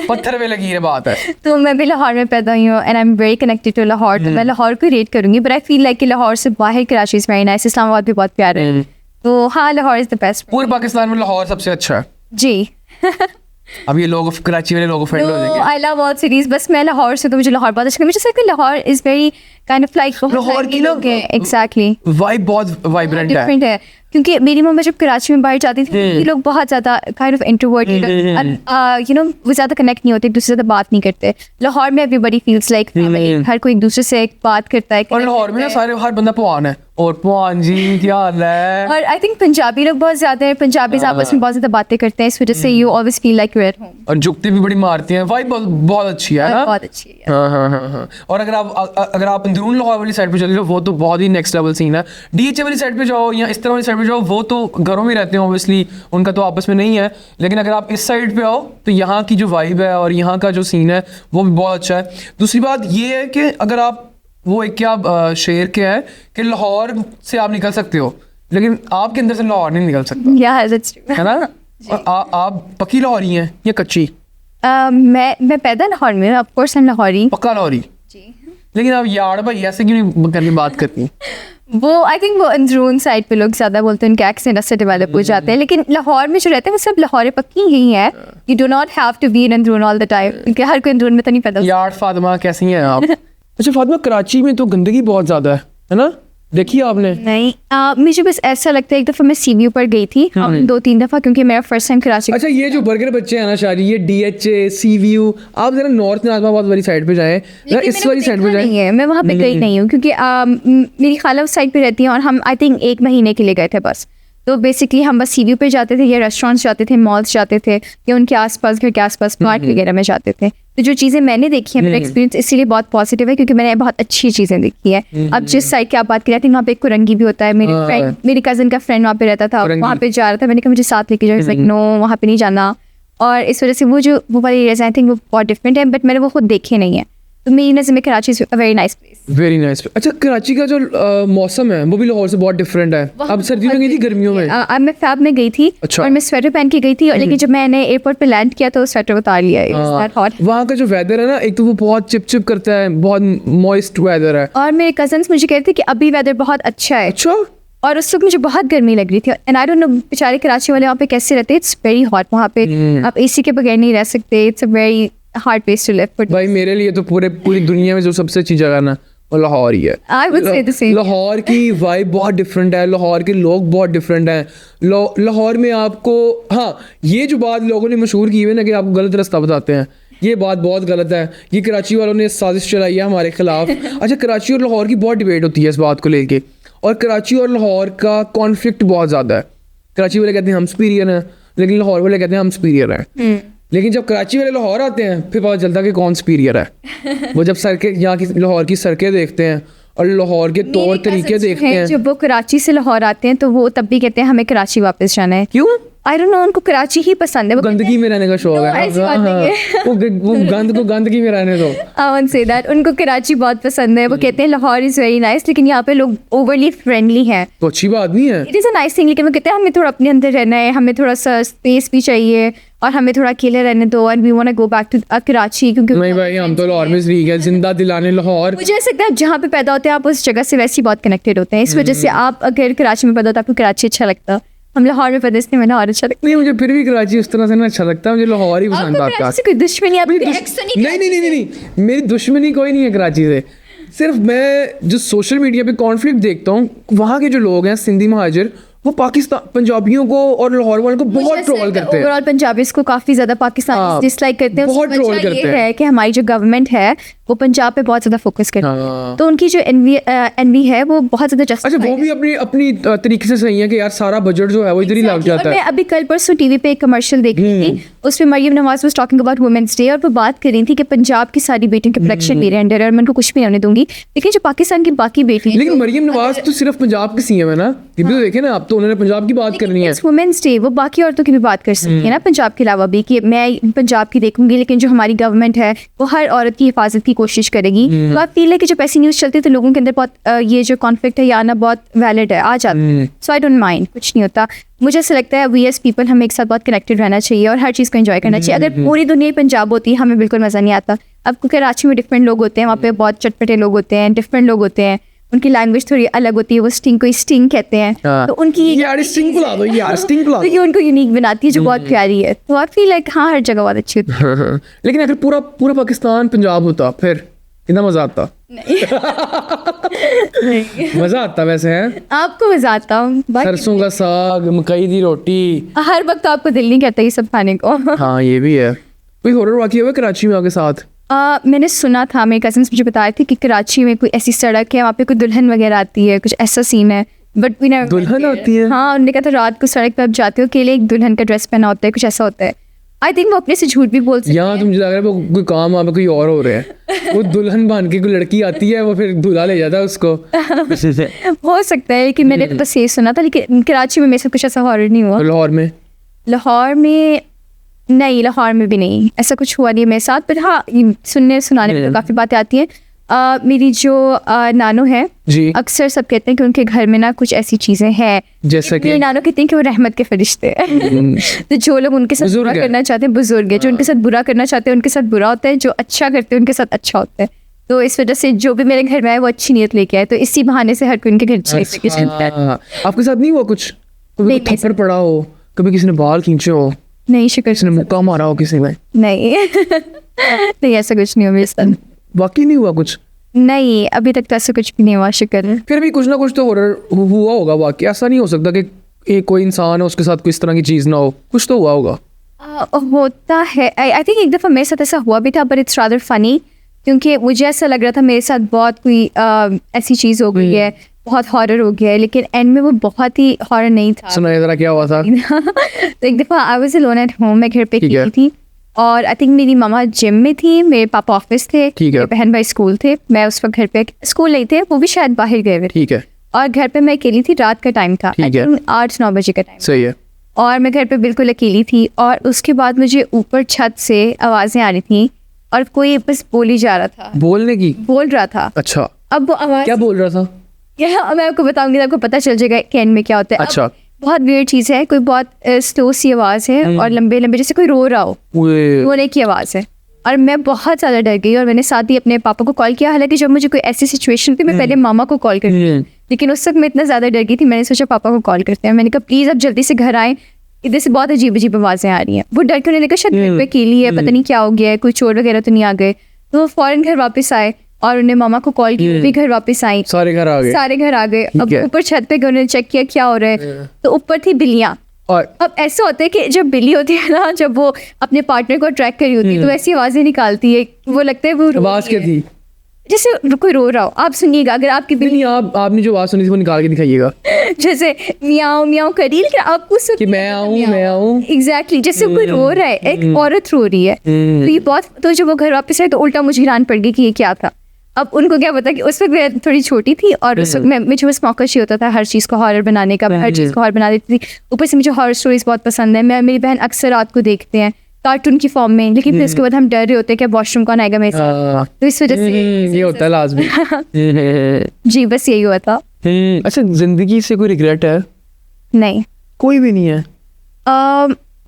पत्थर पे लगी है बात है। तो मैं भी लाहौर में पैदा हुई हूँ and I am very connected to Lahore, तो मैं लाहौर को रेट करूँगी, बट आई फील लाइक कि लाहौर से बाहर Karachi is very nice, Islamabad भी बहुत प्यारा है। तो हाँ, लाहौर इज़ द बेस्ट। पूरे पाकिस्तान में लाहौर सबसे अच्छा है। जी, अब ये लोग कराची वाले लोग ऑफेंड हो जाएंगे। आई लव ऑल सिटीज, बस मैं लाहौर से, तो मुझे लाहौर बहुत अच्छा, मुझे लगता है कि Lahore is very kind of like Lahore की लोग एग्जैक्टली वाइब बहुत वाइब्रेंट है। डिफरेंट है, क्योंकि मेरी मम्मा जब कराची में बाहर जाती थी, ये लोग बहुत ज़्यादा kind of introverted, you know, वो ज़्यादा कनेक्ट नहीं होते, एक दूसरे से ज़्यादा बात नहीं करते। लाहौर में एवरीबॉडी फील्स लाइक फैमिली, हर कोई एक दूसरे से बात करता है। और लाहौर में ना सारे हर बंदा पवान है, और पवान जी क्या हाल है। और आई थिंक पंजाबी लोग बहुत ज़्यादा है, पंजाबी आपस में बहुत ज़्यादा बातें करते हैं, इस वजह से you always feel like you at home. और जुगती भी बड़ी मारती हैं, वाइब बहुत अच्छी है ना? बहुत अच्छी है। हाँ हाँ हाँ हाँ। और अगर आप अंदरून लाहौर वाली साइड पे चले जाओ, वो तो बहुत ही नेक्स्ट लेवल सीन है। DHA वाली साइड पे जाओ या इस तरह वाली साइड पे जाओ, वो तो घरों में रहते हैं ऑब्वियसली, उनका तो आपस में नहीं है। लेकिन अगर आप इस साइड पे आओ तो यहाँ की जो वाइब है और यहाँ का जो सीन है वो भी बहुत अच्छा है। दूसरी बात ये है कि अगर आप वो एक क्या शेर के है कि लाहौर से आप निकल सकते हो, लेकिन आपके अंदर से लाहौर नहीं निकल सकता, Yeah, that's true. है ना? और आप पक्की लाहौरी हैं या कच्ची? मैं पैदा लाहौर में, ऑफ कोर्स हम लाहौरी। पक्का लाहौरी? जी। लेकिन आप यार भाई ऐसे क्यों नहीं करके बात करती? वो आई थिंक वो अंदरून साइड पे लोग ज़्यादा बोलते हैं, उनके एक्सेंट से डेवलप हो जाते हैं, लेकिन लाहौर में जो रहते हैं वो सब लाहौरी पक्की ही है। You do not have to be in Androon all the time, क्योंकि हर कोई अंदरून में तो नहीं पैदा होता। यार फातिमा कैसी हैं आप? अच्छा फातिमा, कराची में तो गंदगी बहुत ज़्यादा है ना? देखिए आपने? नहीं, मुझे बस ऐसा लगता है, एक दफ़ा मैं CVU पर गई थी, 2-3 दफ़ा, क्योंकि मेरा फर्स्ट टाइम कराची। अच्छा, ये जो बर्गर बच्चे हैं ना शारी, ये DHA CVU, आप जरा नॉर्थ नाजमाबाद वाली साइड पे जाएं, जरा इस वाली साइड पे जाएं। नहीं है, मैं वहाँ पे गई नहीं हूँ, क्योंकि मेरी खाला उस साइड पे रहती है और हम आई थिंक 1 महीने के लिए गए थे बस। तो बेसिकली हम बस सी व्यू पे जाते थे या रेस्टोरेंट्स जाते थे, मॉल्स जाते थे या उनके आसपास घर के आसपास पार्क वगैरह में जाते थे। तो जो चीज़ें मैंने देखी है मेरा एक्सपीरियंस इसीलिए बहुत पॉजिटिव है क्योंकि मैंने बहुत अच्छी चीज़ें देखी है। अब जिस साइड की आप बात कर रहे थे वहाँ पे एक कुरंगी भी होता है, मेरी कज़न का फ्रेंड वहाँ पे रहता था, वहाँ पे जा रहा था, मैंने कहा मुझे साथ लेके जाओ, लाइक नो वहाँ पे नहीं जाना। और इस वजह से वो वाली एरियाज आई थिंक वो बहुत डिफरेंट है, बट मैंने वो खुद देखे नहीं है। तो मेरी नज़र में Karachi is a very nice place. Very nice. अच्छा, कराची का जो मौसम है वो भी लाहौर से बहुत डिफरेंट है। अब सर्दियों में गई थी, गर्मियों में? अब मैं फैब में गई थी। अच्छा। और मैं स्वेटर पहन के गई थी, लेकिन जब मैंने एयरपोर्ट पे लैंड किया तो स्वेटर उतार लिया। वहाँ का जो वेदर है ना, एक तो वो बहुत चिप करता है, बहुत मॉइस्ट वेदर है। और मेरे कजन्स मुझे कहते थे कि अभी वेदर बहुत अच्छा है। अच्छा। और उस वक्त मुझे बहुत गर्मी लग रही थी एंड आई डोंट नो बेचारे कराची वाले वहाँ पे कैसे रहते हैं। इट्स वेरी हॉट वहाँ पे, आप एसी के बगैर नहीं रह सकते। It's a very hard place to live. भाई मेरे लिए तो पूरी दुनिया में जो सबसे अच्छी जगह है ना वो लाहौर ही है। I would say the same. Lahore की वाइब बहुत डिफरेंट है, लाहौर के लोग बहुत डिफरेंट हैं। लाहौर में आपको, हाँ, ये जो बात लोगों ने मशहूर की है ना कि आपको गलत रास्ता बताते हैं, ये बात बहुत गलत है। ये कराची वालों ने साजिश चलाई है हमारे खिलाफ। अच्छा, कराची और लाहौर की बहुत डिबेट होती है इस बात को लेके, और कराची और लाहौर का कॉन्फ्लिक्ट बहुत ज़्यादा है। कराची वाले कहते हैं हम सुपीरियर हैं, लेकिन लाहौर वाले कहते हैं हम सुपीरियर हैं। लेकिन जब कराची वाले लाहौर आते हैं फिर पता चलता है कि कौन सुपीरियर है। वो जब सड़कें, यहाँ की लाहौर की सड़कें देखते हैं और लाहौर के तौर तरीके देखते हैं। जब वो कराची से लाहौर आते हैं तो वो तब भी कहते हैं हमें कराची वापस जाना है। क्यों? आई डोंट नो, उनको कराची ही पसंद है। वो गंदगी में रहने का शौक है। ऐसी बात नहीं है। वो गंदगी में रहने दो। I won't say that. उनको कराची बहुत पसंद है। वो कहते हैं लाहौर इज़ वेरी नाइस, लेकिन यहाँ पे लोग ओवरली फ्रेंडली हैं। तो अच्छी बात नहीं है। It is a nice thing, लेकिन वो कहते हैं हमें थोड़ा अपने अंदर रहना है, हमें थोड़ा सा स्पेस भी चाहिए और हमें थोड़ा अकेले रहने दो, and we want to go back to Karachi. क्योंकि नहीं भाई, हम तो लाहौर में ठीक है, जिंदा दिलाने लाहौर। मुझे ऐसा लगता है जहाँ पे पैदा होते हैं आप उस जगह से वैसे ही बहुत कनेक्टेड होते हैं। इस वजह से आप अगर कराची में पैदा होते हैं आपको कराची अच्छा लगता, हम लाहौर में पैदा इसलिए मैं लाहौर अच्छा लगता। नहीं, मुझे फिर भी कराची उस तरह से ना अच्छा लगता है, मुझे लाहौर ही पसंद आता है। कराची से कोई दुश्मनी आपकी ex तो नहीं, मेरी दुश्मनी कोई नहीं है कराची से। सिर्फ मैं जो सोशल मीडिया पे कॉन्फ्लिक्ट देखता हूँ, वहाँ के जो लोग हैं सिंधी महाजिर, वो पाकिस्तान पंजाबियों को और लाहौर वालों को बहुत ट्रोल करते हैं। ओवरऑल पंजाबीज को काफी ज्यादा पाकिस्तानी डिसलाइक करते हैं। बहुत ट्रोल करते हैं। है कि हमारी जो गवर्नमेंट है वो पंजाब पे बहुत ज्यादा फोकस करती है, तो उनकी जो एनवी है वो बहुत ज्यादा अच्छा, वो भी अपनी तरीके से सही है कि यार सारा बजट जो है वो इधर ही लग जाता है। मैं अभी कल परसों टीवी पे एक कमर्शियल देख रही थी, उसमें Maryam Nawaz was talking about Women's Day और वो बात कर रही थी कि पंजाब की सारी बेटियों के प्रोटेक्शन मेरे अंडर है और मैं उनको कुछ भी नहीं होने दूंगी, लेकिन जो पाकिस्तान की बाकी बेटियां। लेकिन मरियम नवाज तो सिर्फ पंजाब की सीएम है ना, ये भी तो देखे ना आप, तो उन्होंने पंजाब की बात करनी है। वुमेन्स डे वो बाकी औरतों की भी बात कर सकती है ना पंजाब के अलावा भी, कि मैं पंजाब की देखूंगी, लेकिन जो हमारी गवर्नमेंट है वो हर औरत की हिफाजत की कोशिश करेगी। तो आप फील है कि जब ऐसी न्यूज़ चलती है तो लोगों के अंदर बहुत ये जो कॉन्फ्लिक्ट है ये आना बहुत वैलिड है, आ जाता है। सो आई डोंट माइंड, कुछ नहीं होता। मुझे ऐसा लगता है वी एस पीपल हमें एक साथ बहुत कनेक्टेड रहना चाहिए और हर चीज़ को एंजॉय करना चाहिए। अगर पूरी दुनिया ही पंजाब होती है हमें बिल्कुल मज़ा नहीं आता। अब क्योंकि कराची में डिफरेंट लोग होते हैं, वहाँ पे बहुत चटपटे लोग होते हैं, डिफरेंट लोग होते हैं, उनकी लैंग्वेज थोड़ी अलग होती है, वो स्टिंग को स्टिंग कहते हैं, तो उनकी यार स्टिंग बुला दो, यार स्टिंग बुला तो ये उनको यूनिक बनाती है जो बहुत प्यारी है। तो आई फील लाइक हाँ हर जगह बहुत अच्छी होती है। लेकिन अगर पूरा पाकिस्तान पंजाब होता फिर कितना मजा आता? मजा आता वैसे है, आपको मजा आता हूँ, सरसों का साग, मकई दी रोटी, हर वक्त आपको दिल नहीं करता ये सब खाने को। हाँ ये भी है। कोई हॉरर वाकया हुआ कराची में आपके साथ? मैंने सुना था, मेरे कजिन्स मुझे बताए थे कि कराची में कोई ऐसी सड़क है वहाँ पे कोई दुल्हन वगैरह आती है, कुछ ऐसा सीन है, बट वी नेवर। दुल्हन आती है? हाँ, उन्होंने कहा था रात को सड़क पे आप जाते हो अकेले, एक दुल्हन का ड्रेस पहना होता है, कुछ ऐसा होता है। आई थिंक वो अपने से झूठ भी बोल सकते हैं। यहाँ तो मुझे लग रहा है वो कोई काम वहाँ पे कोई और हो रहा है। वो दुल्हन बन के कोई लड़की आती है, वो फिर दूल्हा ले जाता है उसको। हो सकता है कि मैंने तो बस ये सुना था, लेकिन कराची में मेरे साथ कुछ ऐसा हॉरर नहीं हुआ। लाहौर में नहीं, लाहौर में भी नहीं, ऐसा कुछ हुआ नहीं मेरे साथ। पर हाँ, सुनाने में काफ़ी बातें आती हैं। मेरी जो नानो है जी, अक्सर सब कहते हैं कि उनके घर में ना कुछ ऐसी चीज़ें हैं, जैसा कि मेरी नानो कहते हैं कि वो रहमत के फरिश्ते हैं। तो जो लोग उनके साथ बुरा करना चाहते हैं, बुजुर्ग है, जो उनके साथ बुरा करना चाहते हैं उनके साथ बुरा होता है, जो अच्छा करते हैं उनके साथ अच्छा होता है। तो इस वजह से जो भी मेरे घर में आए वो अच्छी नीयत लेके आए, तो इसी बहाने से हर कोई उनके घर लेके चलता है। आपके साथ नहीं हुआ कुछ? कभी थप्पड़ पड़ा हो, कभी किसी ने बाल खींचे हो? नहीं, शुक्र, किसी ने मुक्का मारा हो किसी में? नहीं। नहीं, ऐसा कुछ नहीं हुआ मेरे साथ। बाकी नहीं हुआ कुछ? नहीं, अभी तक तो ऐसा कुछ भी नहीं हुआ, शुक्र है। फिर भी कुछ ना कुछ तो हॉरर हुआ होगा वाकई। ऐसा नहीं हो सकता कि एक कोई इंसान है उसके साथ कोई इस तरह की चीज़ ना हो, कुछ तो हुआ होगा। होता है। आई थिंक एक दफ़ा मेरे साथ ऐसा हुआ भी था, बट इट्स रादर फनी, क्योंकि मुझे ऐसा लग रहा था मेरे साथ बहुत कोई ऐसी चीज़ हो गई है बहुत हॉरर हो गया है, लेकिन एंड में वो बहुत ही हॉरर नहीं था। सुनाइए जरा क्या हुआ था। तो एक दफ़ा I was alone at home, मैं घर पे ठीक है। अकेली थी और आई थिंक मेरी मामा जिम में थी, मेरे पापा ऑफिस थे, ठीक है। मेरे बहन भाई स्कूल थे, मैं उस वक्त घर पे, स्कूल नहीं थे, वो भी शायद बाहर गए हुए थे। ठीक है, और घर पे मैं अकेली थी, रात का टाइम था, ठीक है। 8-9 बजे का टाइम, सही है। और मैं घर पे बिल्कुल अकेली थी। और उसके बाद मुझे ऊपर छत से आवाज़ें आ रही थी और कोई बस बोल ही जा रहा था, बोलने की? बोल रहा था। अच्छा, अब वो आवाज़ क्या बोल रहा था? मैं आपको बताऊंगी तो आपको पता चल जाएगा कि एंड में क्या होता है। अच्छा। अब बहुत वियर्ड चीज़ है, कोई बहुत स्लो सी आवाज़ है और लंबे लंबे, जैसे कोई रो रहा हो, रोने की आवाज़ है। और मैं बहुत ज़्यादा डर गई और मैंने साथ ही अपने पापा को कॉल किया। हालांकि जब मुझे कोई ऐसी सिचुएशन थी मैं पहले मामा को कॉल करती थी, लेकिन उस वक्त मैं इतना ज़्यादा डर गई थी, मैंने सोचा पापा को कॉल करते हैं। मैंने कहा प्लीज़ अब जल्दी से घर आएँ, इधर से बहुत अजीब अजीब आवाज़ें आ रही हैं। वो डर के उन्होंने कहा शायद घर पे अकेली है, पता नहीं क्या हो गया है, कोई चोर वगैरह तो नहीं आ गए। तो वो फ़ौरन घर वापस आए और उन्हें मामा को कॉल किया, वो भी घर वापस आई, सारे घर आ गए? सारे घर आ गए। अब है। ऊपर छत पे गए, उन्होंने चेक किया क्या हो रहा है, तो ऊपर थी बिल्लियाँ। और अब ऐसा होता है कि जब बिल्ली होती है ना, जब वो अपने पार्टनर को अट्रैक्ट करी होती है तो ऐसी आवाज़ें निकालती है, वो लगता है वो रो आवाज़ रही क्या है। थी? जैसे कोई रो रहा हो। आप सुनिएगा, अगर आपकी बिल्ली नहीं, आपने जो आवाज़ सुनी थी वो निकाल के दिखाइएगा जैसे मियाओ मियाओ करी, लेकिन आपको सुन कि मैं आऊँ। एग्जैक्टली, जैसे कोई रो रहा है, एक औरत रो रही है। तो ये बहुत, तो जब वो घर वापस आए तो उल्टा मुझे हैरान पड़ गई कि ये क्या था। अब उनको क्या पता कि उस वक्त मैं थोड़ी छोटी थी और उस वक्त मुझे बस मौका चाहिए होता था हर चीज़ को हॉरर बनाने का, मैं हर चीज़ को हॉरर बना देती थी। ऊपर से मुझे हॉरर स्टोरीज बहुत पसंद है, मैं मेरी बहन अक्सर रात को देखते हैं कार्टून की फॉर्म में, लेकिन फिर उसके बाद हम डर रहे होते हैं कि वॉशरूम कौन आएगा मेरे साथ, तो इस वजह से ये होता है लाजमी। जी बस यही हुआ था। अच्छा, जिंदगी से कोई रिग्रेट है? नहीं, कोई भी नहीं है?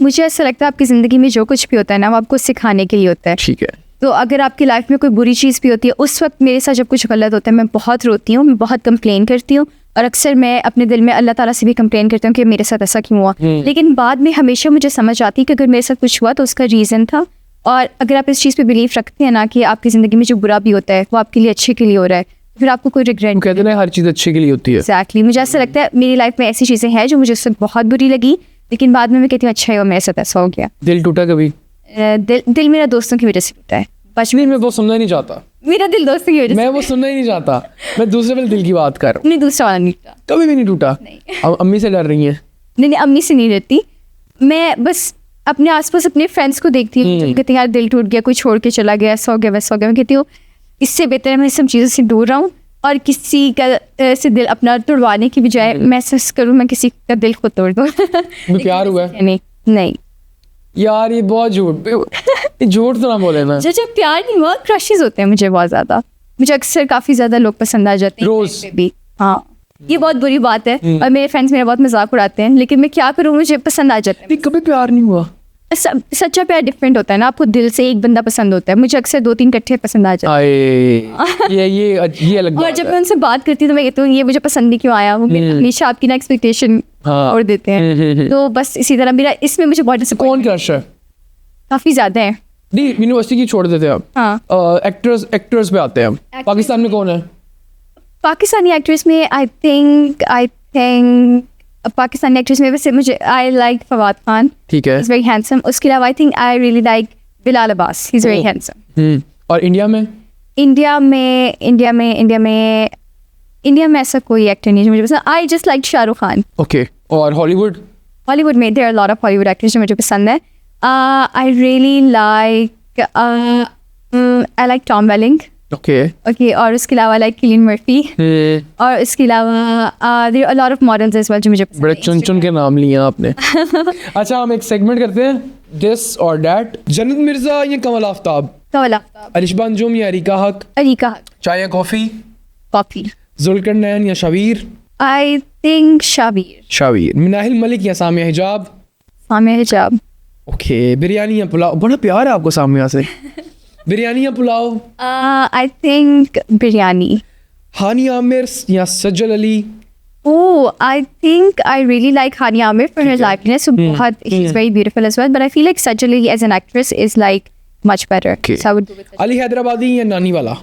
मुझे ऐसा लगता है आपकी ज़िंदगी में जो कुछ भी होता है ना, वो आपको सिखाने के लिए होता है। ठीक है। तो अगर आपकी लाइफ में कोई बुरी चीज़ भी होती है, उस वक्त मेरे साथ जब कुछ गलत होता है मैं बहुत रोती हूँ, मैं बहुत कंप्लेन करती हूँ और अक्सर मैं अपने दिल में अल्लाह ताला से भी कंप्लेन करती हूँ कि मेरे साथ ऐसा क्यों हुआ। लेकिन बाद में हमेशा मुझे समझ आती है कि अगर मेरे साथ कुछ हुआ तो उसका रीज़न था। और अगर आप इस चीज़ पे बिलीव रखते हैं ना कि आपकी ज़िंदगी में जो बुरा भी होता है वो आपके लिए अच्छे के लिए हो रहा है, फिर आपको कोई रिग्रेट। कहते हैं हर चीज़ अच्छे के लिए होती है। एग्जैक्टली, मुझे ऐसा लगता है मेरी लाइफ में ऐसी चीज़ें हैं जो मुझे उससे बहुत बुरी लगी, लेकिन बाद में मैं कहती हूँ अच्छा है मेरे साथ ऐसा हो गया। दिल टूटा कभी? दिल मेरा दोस्तों की वजह से टूटा है। बचपन में वो सुनना ही नहीं चाहता, मेरा दिल दोस्तों की वजह से, मैं वो सुनना ही नहीं चाहता, मैं दूसरे वाले दिल की बात कर रहा हूँ। नहीं दूसरा वाला नहीं टूटा, कभी भी नहीं टूटा? अब अम्मी से डर रही हैं? नहीं अम्मी से नहीं रहती, मैं बस अपने आसपास अपने फ्रेंड्स को देखती हूँ, जब कहते हैं यार दिल टूट गया, कोई छोड़ के चला गया, ऐसा हो गया वैसा हो गया, मैं कहती हूँ इससे बेहतर है मैं इस सब चीज़ों से दूर रहूँ और किसी का से दिल अपना तोड़वाने की बजाय मैं ऐसा करूँ मैं किसी का दिल खुद तोड़ दूँ। प्यार हुआ है? नहीं यार ये बहुत झूठ, ये झूठ तो ना बोले ना। जब प्यार नहीं हुआ, क्रशेज होते हैं मुझे बहुत ज़्यादा, मुझे अक्सर काफ़ी ज़्यादा लोग पसंद आ जाते हैं रोज भी। हाँ, ये बहुत बुरी बात है और मेरे फ्रेंड्स मेरा बहुत मजाक उड़ाते हैं, लेकिन मैं क्या करूँ, मुझे पसंद आ जाते हैं। कभी प्यार नहीं हुआ? सच्चा प्यार डिफरेंट होता है ना, आपको दिल से एक बंदा पसंद होता है, मुझे अक्सर 2-3 इकट्ठे पसंद आ जाते हैं। ये अलग और बात जब है। मैं उनसे बात करती हूँ तो मैं कहती हूँ ये मुझे पसंद नहीं क्यों आया, वो हमेशा आपकी ना एक्सपेक्टेशन और देते हैं। तो बस इसी तरह मेरा इसमें मुझे बहुत कौन क्रश है? काफ़ी ज़्यादा है। नहीं, यूनिवर्सिटी की छोड़ देते हैं आप। हाँ, एक्टर्स पे आते हैं हम। पाकिस्तान में कौन है? पाकिस्तानी एक्ट्रेस में आई थिंक पाकिस्तानी एक्ट्रेस में वैसे मुझे आई लाइक फवाद खान, ठीक है, इज वेरी हैंडसम। उसके अलावा I think I really like Bilal Abbas, he is very handsome. और इंडिया में? इंडिया में ऐसा कोई एक्टर नहीं है जो मुझे पसंद। I just like Shahrukh Khan. Okay. और हॉलीवुड? हॉलीवुड में there are lot of Hollywood actors जो मुझे पसंद है। I really like I like Tom Welling. Okay, और उसके अलावा लाइक किलियन मर्फी, और इसके अलावा there are lot of models as well जो मुझे पसंद बड़े है। चुन के नाम लिए आपने। अच्छा, हम एक सेगमेंट करते हैं, दिस और दैट। जन्नत मिर्जा या कमल आफ्ताब? कमल आफ्ताब। अरिशा अंजुम या अरीका हक? अरीका हक। चाय या कॉफी? कॉफी। जुल्करनैन या शाबीर? I think Shabbir. मिनाहिल मलिक या सामिया हिजाब? सामिया हिजाब। ओके। बिरयानी या पुलाव? बड़ा प्यार है आपको सामिया से। बिरयानी या पुलाव? I think biryani. हानी आमिर या Sajal Ali? Oh, I think I really like Hani Amir for her likeness. So she's very beautiful as well. But I feel like Sajjal Ali as an actress is like much better. Okay. So I would go with Sajjal. Ali Hyderabadi या नानी वाला?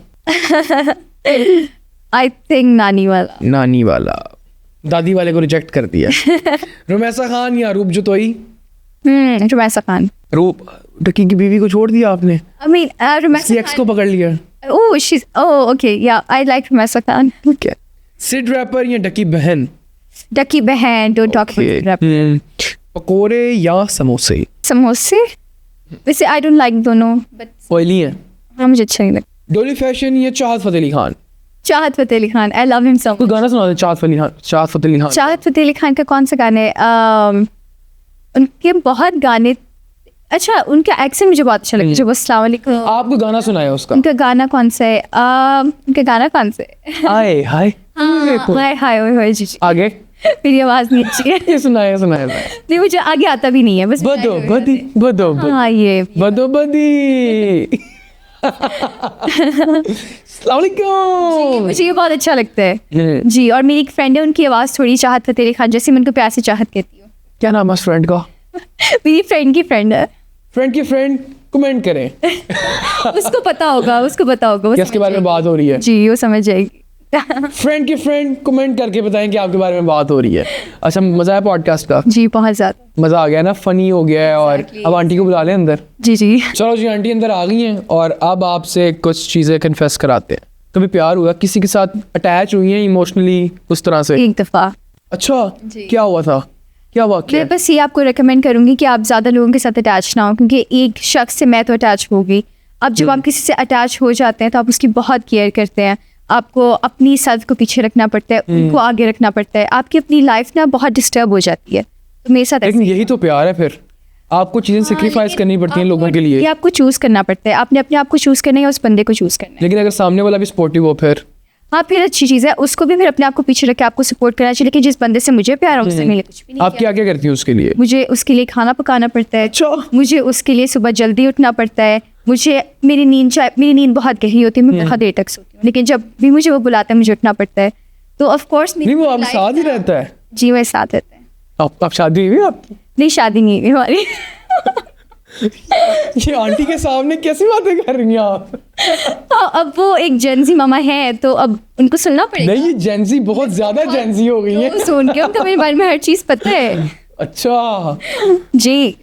I think Nani wala. नानी वाला। दादी वाले को रिजेक्ट कर दिया। रुमैसा खान या रूप जुतोई? Rumaisa Khan. रूप डकी की बीवी को छोड़ दिया आपने? I mean, Rumaisa एक्स को पकड़ लिया? Oh, okay. Yeah, I like Rumaisa Khan. ठीक है। सिड रैपर या डकी बहन? डकी बहन, डोंट टॉक अबाउट पकोड़े या समोसे? समोसे। वैसे आई डोंट लाइक दोनों, बट ऑयली है। हाँ मुझे अच्छा नहीं लगता। डोली फैशन या चाहत Fateh Ali Khan? Chahat Fateh Ali Khan, I love him so कोई मच। गाना सुना दे चाहत फतेह अली खान। चाहत फतेह अली खान चाहत फतेह अली खान का कौन सा गाना है? उनके बहुत गाने, अच्छा उनका एक्सेंट मुझे बहुत अच्छा लगता है, जो वो अस्सलाम वालेकुम। आपको गाना सुनाया उसका? उनका गाना कौन सा है? उनका गाना कौन सा है? हाय हाय हाय हाय ओए होए जी जी। आगे मेरी आवाज नहीं अच्छी है। ये सुनाया नहीं मुझे आगे आता भी नहीं है, बस बदो बदी बदो बदी हाँ ये बदो बदी अस्सलाम वालेकुम। मुझे ये बहुत अच्छा लगता है जी। और मेरी एक फ्रेंड है, उनकी आवाज़ थोड़ी चाहत फतेह अली खान जैसे, मैं उनको प्यार से चाहत कहती हूँ। क्या नाम है उस फ्रेंड का? मेरी फ्रेंड की फ्रेंड है। फ्रेंड की फ्रेंड कमेंट करें उसको पता होगा, उसको पता होगा, वो किसके समझ बारे में बात हो रही है। जाएगी। जी वो समझ जाएगी। फ्रेंड की फ्रेंड कमेंट करके बताएं कि आपके बारे में बात हो रही है। अच्छा मजा आया पॉडकास्ट का? जी बहुत ज़्यादा। मजा आ गया ना, फनी हो गया है। और अब आंटी को बुला लें अंदर। जी जी। चलो जी आंटी अंदर आ गई हैं और अब आपसे कुछ चीज़ें कन्फेस कराते हैं। कभी प्यार हुआ, किसी के साथ अटैच हुई हैं इमोशनली उस तरह से? एक दफ़ा। अच्छा जी। क्या हुआ था, क्या वाक़या? मैं बस ये आपको रेकमेंड करूँगी कि आप ज़्यादा लोगों के साथ अटैच ना हो, क्योंकि एक शख्स से मैं तो अटैच होगी। अब जब आप किसी से अटैच हो जाते हैं तो आप उसकी बहुत केयर करते हैं। आपको अपनी सेल्फ को पीछे रखना पड़ता है, उनको आगे रखना पड़ता है। आपकी अपनी लाइफ ना बहुत डिस्टर्ब हो जाती है। तो मेरे साथ लेकिन ऐसे यही तो प्यार है। फिर आपको चीज़ें सेक्रीफाइस करनी पड़ती हैं लोगों के ये लिए। आपको चूज़ करना पड़ता है। आपने अपने आप को चूज़ करना है या उस बंदे को चूज़ करना है। लेकिन अगर सामने वाला भी सपोर्टिव हो फिर? हाँ फिर अच्छी चीज़ है, उसको भी फिर अपने आप को पीछे रख के आपको सपोर्ट करना चाहिए। लेकिन जिस बंदे से मुझे प्यार है उससे मैंने कुछ भी नहीं आप क्या क्या करती हैं उसके लिए? मुझे उसके लिए खाना पकाना पड़ता है। अच्छा। मुझे उसके लिए सुबह जल्दी उठना पड़ता है। मुझे मेरी नींद बहुत गहरी होती है, मैं बहुत देर तक सोती हूँ। लेकिन जब भी मुझे वो बुलाता है मुझे उठना पड़ता है। तो ऑफ कोर्स नहीं वो आपके साथ ही रहता है? जी मेरे साथ रहता है। आप शादी हुई आपकी? नहीं शादी नहीं हुई हमारी। ये आंटी के सामने कैसी बातें कर रही हैं आप? हाँ, अब वो एक जेंजी मामा है तो अब उनको सुनना पड़ेगा। नहीं ये जेंजी बहुत ज्यादा जेंजी हो गई है। तो सुन के उनको मेरे बारे में हर चीज़ पता है। अच्छा जी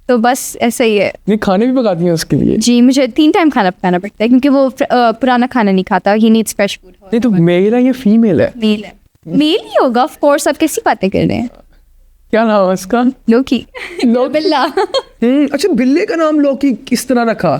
तो बस ऐसा ही है। नहीं खाने भी पकाती हैं उसके लिए? जी मुझे 3 टाइम खाना पकाना पड़ता है, क्योंकि वो पुराना खाना नहीं खाता। He needs fresh food. नहीं तो मेल है या फीमेल है? मेल है। मेल ही होगा ऑफ कोर्स। आप कैसी बातें कर रहे हैं? क्या नाम है उसका? लोकी। लोकी। बिल्ला। अच्छा बिल्ले का नाम लोकी किस तरह रखा?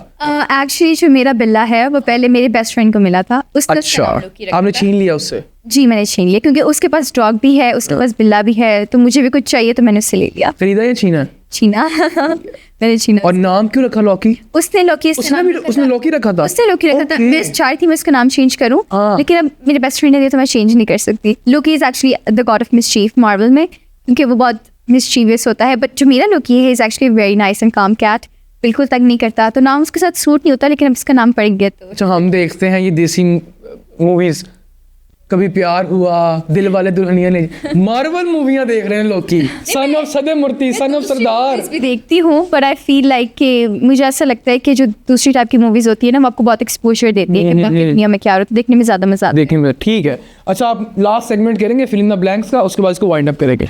एक्चुअली जो मेरा बिल्ला है वो पहले मेरे बेस्ट फ्रेंड को मिला था। उसने उसका अच्छा नाम लोकी रखा आपने था। छीन लिया उससे? जी मैंने छीन लिया, क्योंकि उसके पास डॉग भी है, उसके पास बिल्ला भी है, तो मुझे भी कुछ चाहिए तो मैंने उससे ले लिया। खरीदा या छीना? छीना। मैंने छीना। और नाम क्यों रखा लॉकी? उसने लोकी उसने लॉकी रखा था? उसने लोकी रखा था। Okay. मैं चाह थी मैं उसका नाम चेंज करूं, हाँ। लेकिन अब मेरे बेस्ट फ्रेंड ने दिया तो मैं चेंज नहीं कर सकती। Loki is actually the God of mischief Marvel में, क्योंकि वो बहुत मिसचीवियस होता है। बट जो मेरा लोकी है is actually very nice and काम कैट, बिल्कुल तंग नहीं करता। तो नाम उसके साथ सूट नहीं होता, लेकिन अब इसका नाम पड़ गया तो। अच्छा हम देखते हैं ये देसी मूवीज, कभी प्यार हुआ, दिल वाले दुल्हनिया ले, मार्वल मूवियां देख रहे हैं लोकी। Son of Sade Murthy, son of Sardar movies भी देखती हूँ, बट आई फील लाइक कि मुझे ऐसा लगता है कि जो दूसरी टाइप की मूवीज होती है ना वो आपको बहुत एक्सपोजर देती है कि बाकी दुनिया में क्या हो रहा है, तो देखने में ज़्यादा मजा आता है। देखेंगे। ठीक है अच्छा आप लास्ट सेगमेंट करेंगे फिल इन द ब्लैंक्स का, उसके बाद इसको वाइंड अप करेंगे।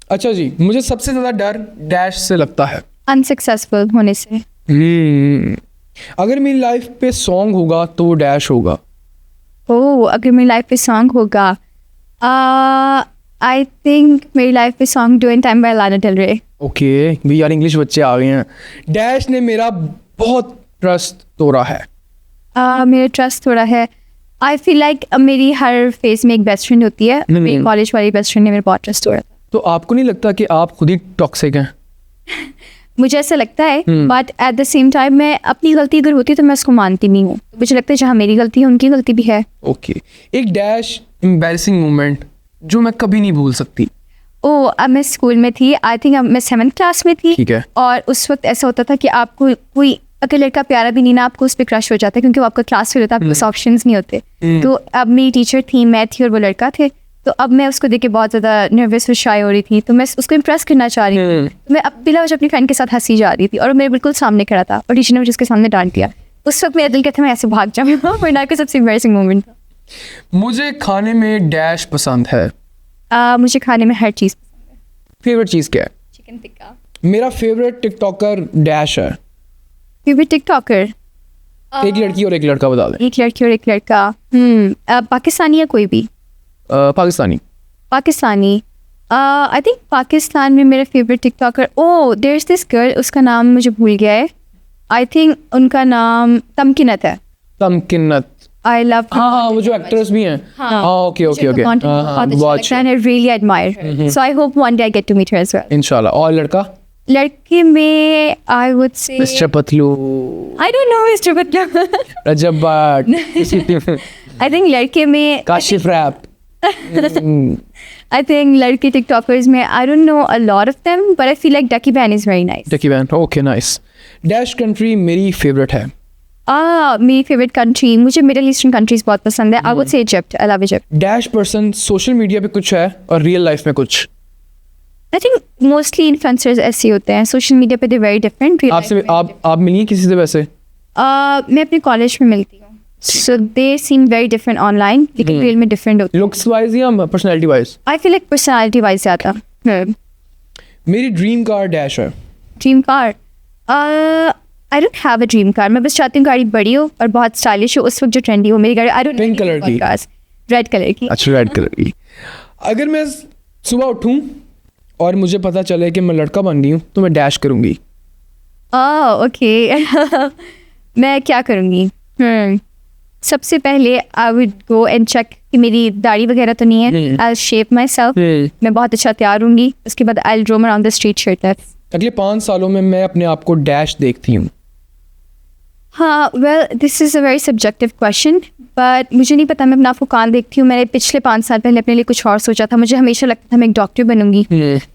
अच्छा जी मुझे सबसे ज़्यादा डर डैश से लगता है। अनसक्सेसफुल होने से। अगर मेरी लाइफ पे सॉन्ग होगा तो वो डैश होगा। ओह अगर मेरी लाइफ पे सॉन्ग होगा, आई थिंक मेरी लाइफ पे song doin' time by Lana Del Rey. Okay भी यार इंग्लिश बच्चे आ गए हैं। डैश ने मेरा बहुत ट्रस्ट तोड़ा है। मेरा ट्रस्ट थोड़ा है। आई फील लाइक मेरी हर फेज में एक बेस्ट फ्रेंड होती है। मेरी कॉलेज वाली बेस्ट फ्रेंड ने मेरा बहुत ट्रस्ट तोड़ा था। तो आपको नहीं लगता कि आप खुद ही टॉक्सिक हैं? मुझे ऐसा लगता है, but at the same time मैं अपनी गलती अगर होती है तो मैं उसको मानती नहीं हूँ। मुझे लगता है जहाँ मेरी गलती है उनकी गलती भी है। ओके एक डैश एम्बैरेसिंग मोमेंट जो मैं कभी नहीं भूल सकती। ओह अब मैं स्कूल में थी, आई थिंक मैं 7th क्लास में थी। ठीक है। और उस वक्त ऐसा होता था कि आपको कोई अगर लड़का प्यारा भी नहीं ना आपको उस पर क्रश हो जाता है, क्योंकि वो आपका क्लास फेल होता है, आपके पास ऑप्शंस नहीं होते। तो अब मेरी टीचर थी, मैं थी और वो लड़का थे। तो अब मैं उसको देख के बहुत ज़्यादा नर्वस और शाय हो रही थी, तो मैं उसको इम्प्रेस करना चाह रही थी। तो मैं अब बिला वजह अपनी फ्रेंड के साथ हंसी जा रही थी और वो मेरे बिल्कुल सामने खड़ा था और टीचर ने मुझे उसके सामने डांट दिया। उस वक्त मेरा दिल कहता मैं ऐसे भाग जाऊँ। वरना का सबसे एम्बैरेसिंग मोमेंट था। मुझे खाने में डैश पसंद है। मुझे खाने में हर चीज़ पसंद है। फेवरेट चीज़ क्या है? चिकन टिक्का। मेरा फेवरेट टिकटॉकर डैश है। फेवरेट टिकटॉकर एक लड़की और एक लड़का बता दें। एक लड़की और एक लड़का, पाकिस्तानी या कोई भी? पाकिस्तानी। पाकिस्तानी, आई थिंक पाकिस्तान में मेरा favourite TikToker, there is this girl, उसका नाम मुझे भूल गया है। आई थिंक उनका नाम तमकिनत है। तमकिनत, आई लव, हाँ वो जो एक्ट्रेस भी हैं। हाँ okay okay okay, I really admire her, so I hope one day I get to meet her as well. इंशाल्लाह। और लड़का? लड़की में I would say, mister Patlu, I don't know mister Patlu. Rajab Butt, I think लड़के में, काशिफ रैप। I think लड़के टिकटॉकर्स में I don't know a lot of them, but I feel like Ducky Ban is very nice. Ducky ban, okay nice. Dash country मेरी फेवरेट है। मेरी फेवरेट कंट्री, मुझे मिडिल ईस्टर्न कंट्रीज बहुत पसंद है। I would say Egypt, I love Egypt. Dash person social media पे कुछ है और रियल लाइफ में कुछ। I think mostly influencers ऐसे होते हैं, सोशल मीडिया पे they're very different. Real आपसे life में- आप मिली हैं किसी से वैसे? मैं अपने कॉलेज में मिलती हूँ, so they seem very different online, लेकिन real में different होते लुक्स वाइज या पर्सनैलिटी वाइज? हैं। I feel like personality wise ज़्यादा। मेरी ड्रीम कार डैश है। Dream car, I don't have a dream car. मैं बस चाहती हूँ गाड़ी बड़ी हो और बहुत स्टाइलिश हो, उस वक्त जो ट्रेंडी हो। मेरी गाड़ी आई डोंट, Pink color की? रेड कलर की। अच्छा, रेड कलर की। अगर मैं सुबह उठूं और मुझे पता चले कि मैं लड़का बन गई हूँ तो मैं डैश करूँगी। ओके। मैं क्या करूँगी? सबसे पहले I would go and check कि मेरी दाढ़ी वगैरह तो नहीं है। आई शेप माई सेल्फ, मैं बहुत अच्छा तैयार होंगी। उसके बाद I roam around the street shirtless. अगले 5 सालों में मैं अपने आप को डैश देखती हूँ। हाँ, well this is a very subjective question, but मुझे नहीं पता मैं अपने आप को कहाँ देखती हूँ। मैंने पिछले 5 साल पहले अपने लिए कुछ और सोचा था। मुझे हमेशा लगता था मैं एक डॉक्टर बनूंगी,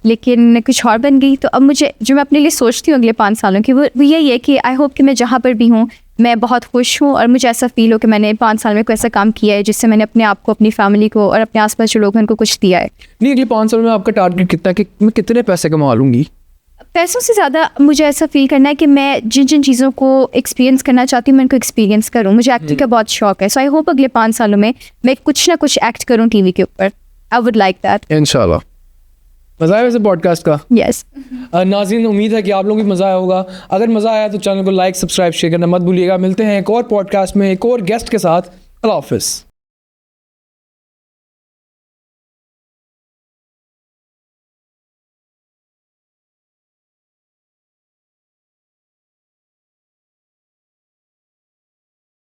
लेकिन मैं कुछ और बन गई। तो अब मुझे जो मैं अपने लिए सोचती हूँ अगले 5 सालों की, वो यही है कि आई होप कि मैं जहाँ पर भी हूँ मैं बहुत खुश हूँ और मुझे ऐसा फील हो कि मैंने 5 साल में कोई ऐसा काम किया है जिससे मैंने अपने आप को, अपनी फैमिली को और अपने आसपास जो लोग हैं उनको कुछ दिया है। नहीं, अगले 5 सालों में आपका टारगेट कितना है कि मैं कितने पैसे कमा लूँगी? पैसों से ज़्यादा मुझे ऐसा फील करना है कि मैं जिन जिन चीज़ों को एक्सपीरियंस करना चाहती हूँ मैं उनको एक्सपीरियंस करूँ। मुझे एक्टिंग का बहुत शौक है, सो आई होप अगले 5 सालों में मैं कुछ ना कुछ एक्ट करूँ टीवी के ऊपर। I would like that. इंशाल्लाह। मज़ा आया वैसे पॉडकास्ट का? यस। नाज़रीन, उम्मीद है कि आप लोगों को मज़ा आया होगा। अगर मज़ा आया तो चैनल को लाइक, सब्सक्राइब, शेयर करना मत भूलिएगा। मिलते हैं एक और पॉडकास्ट में एक और गेस्ट के साथ। अल्लाह हाफ़िज़।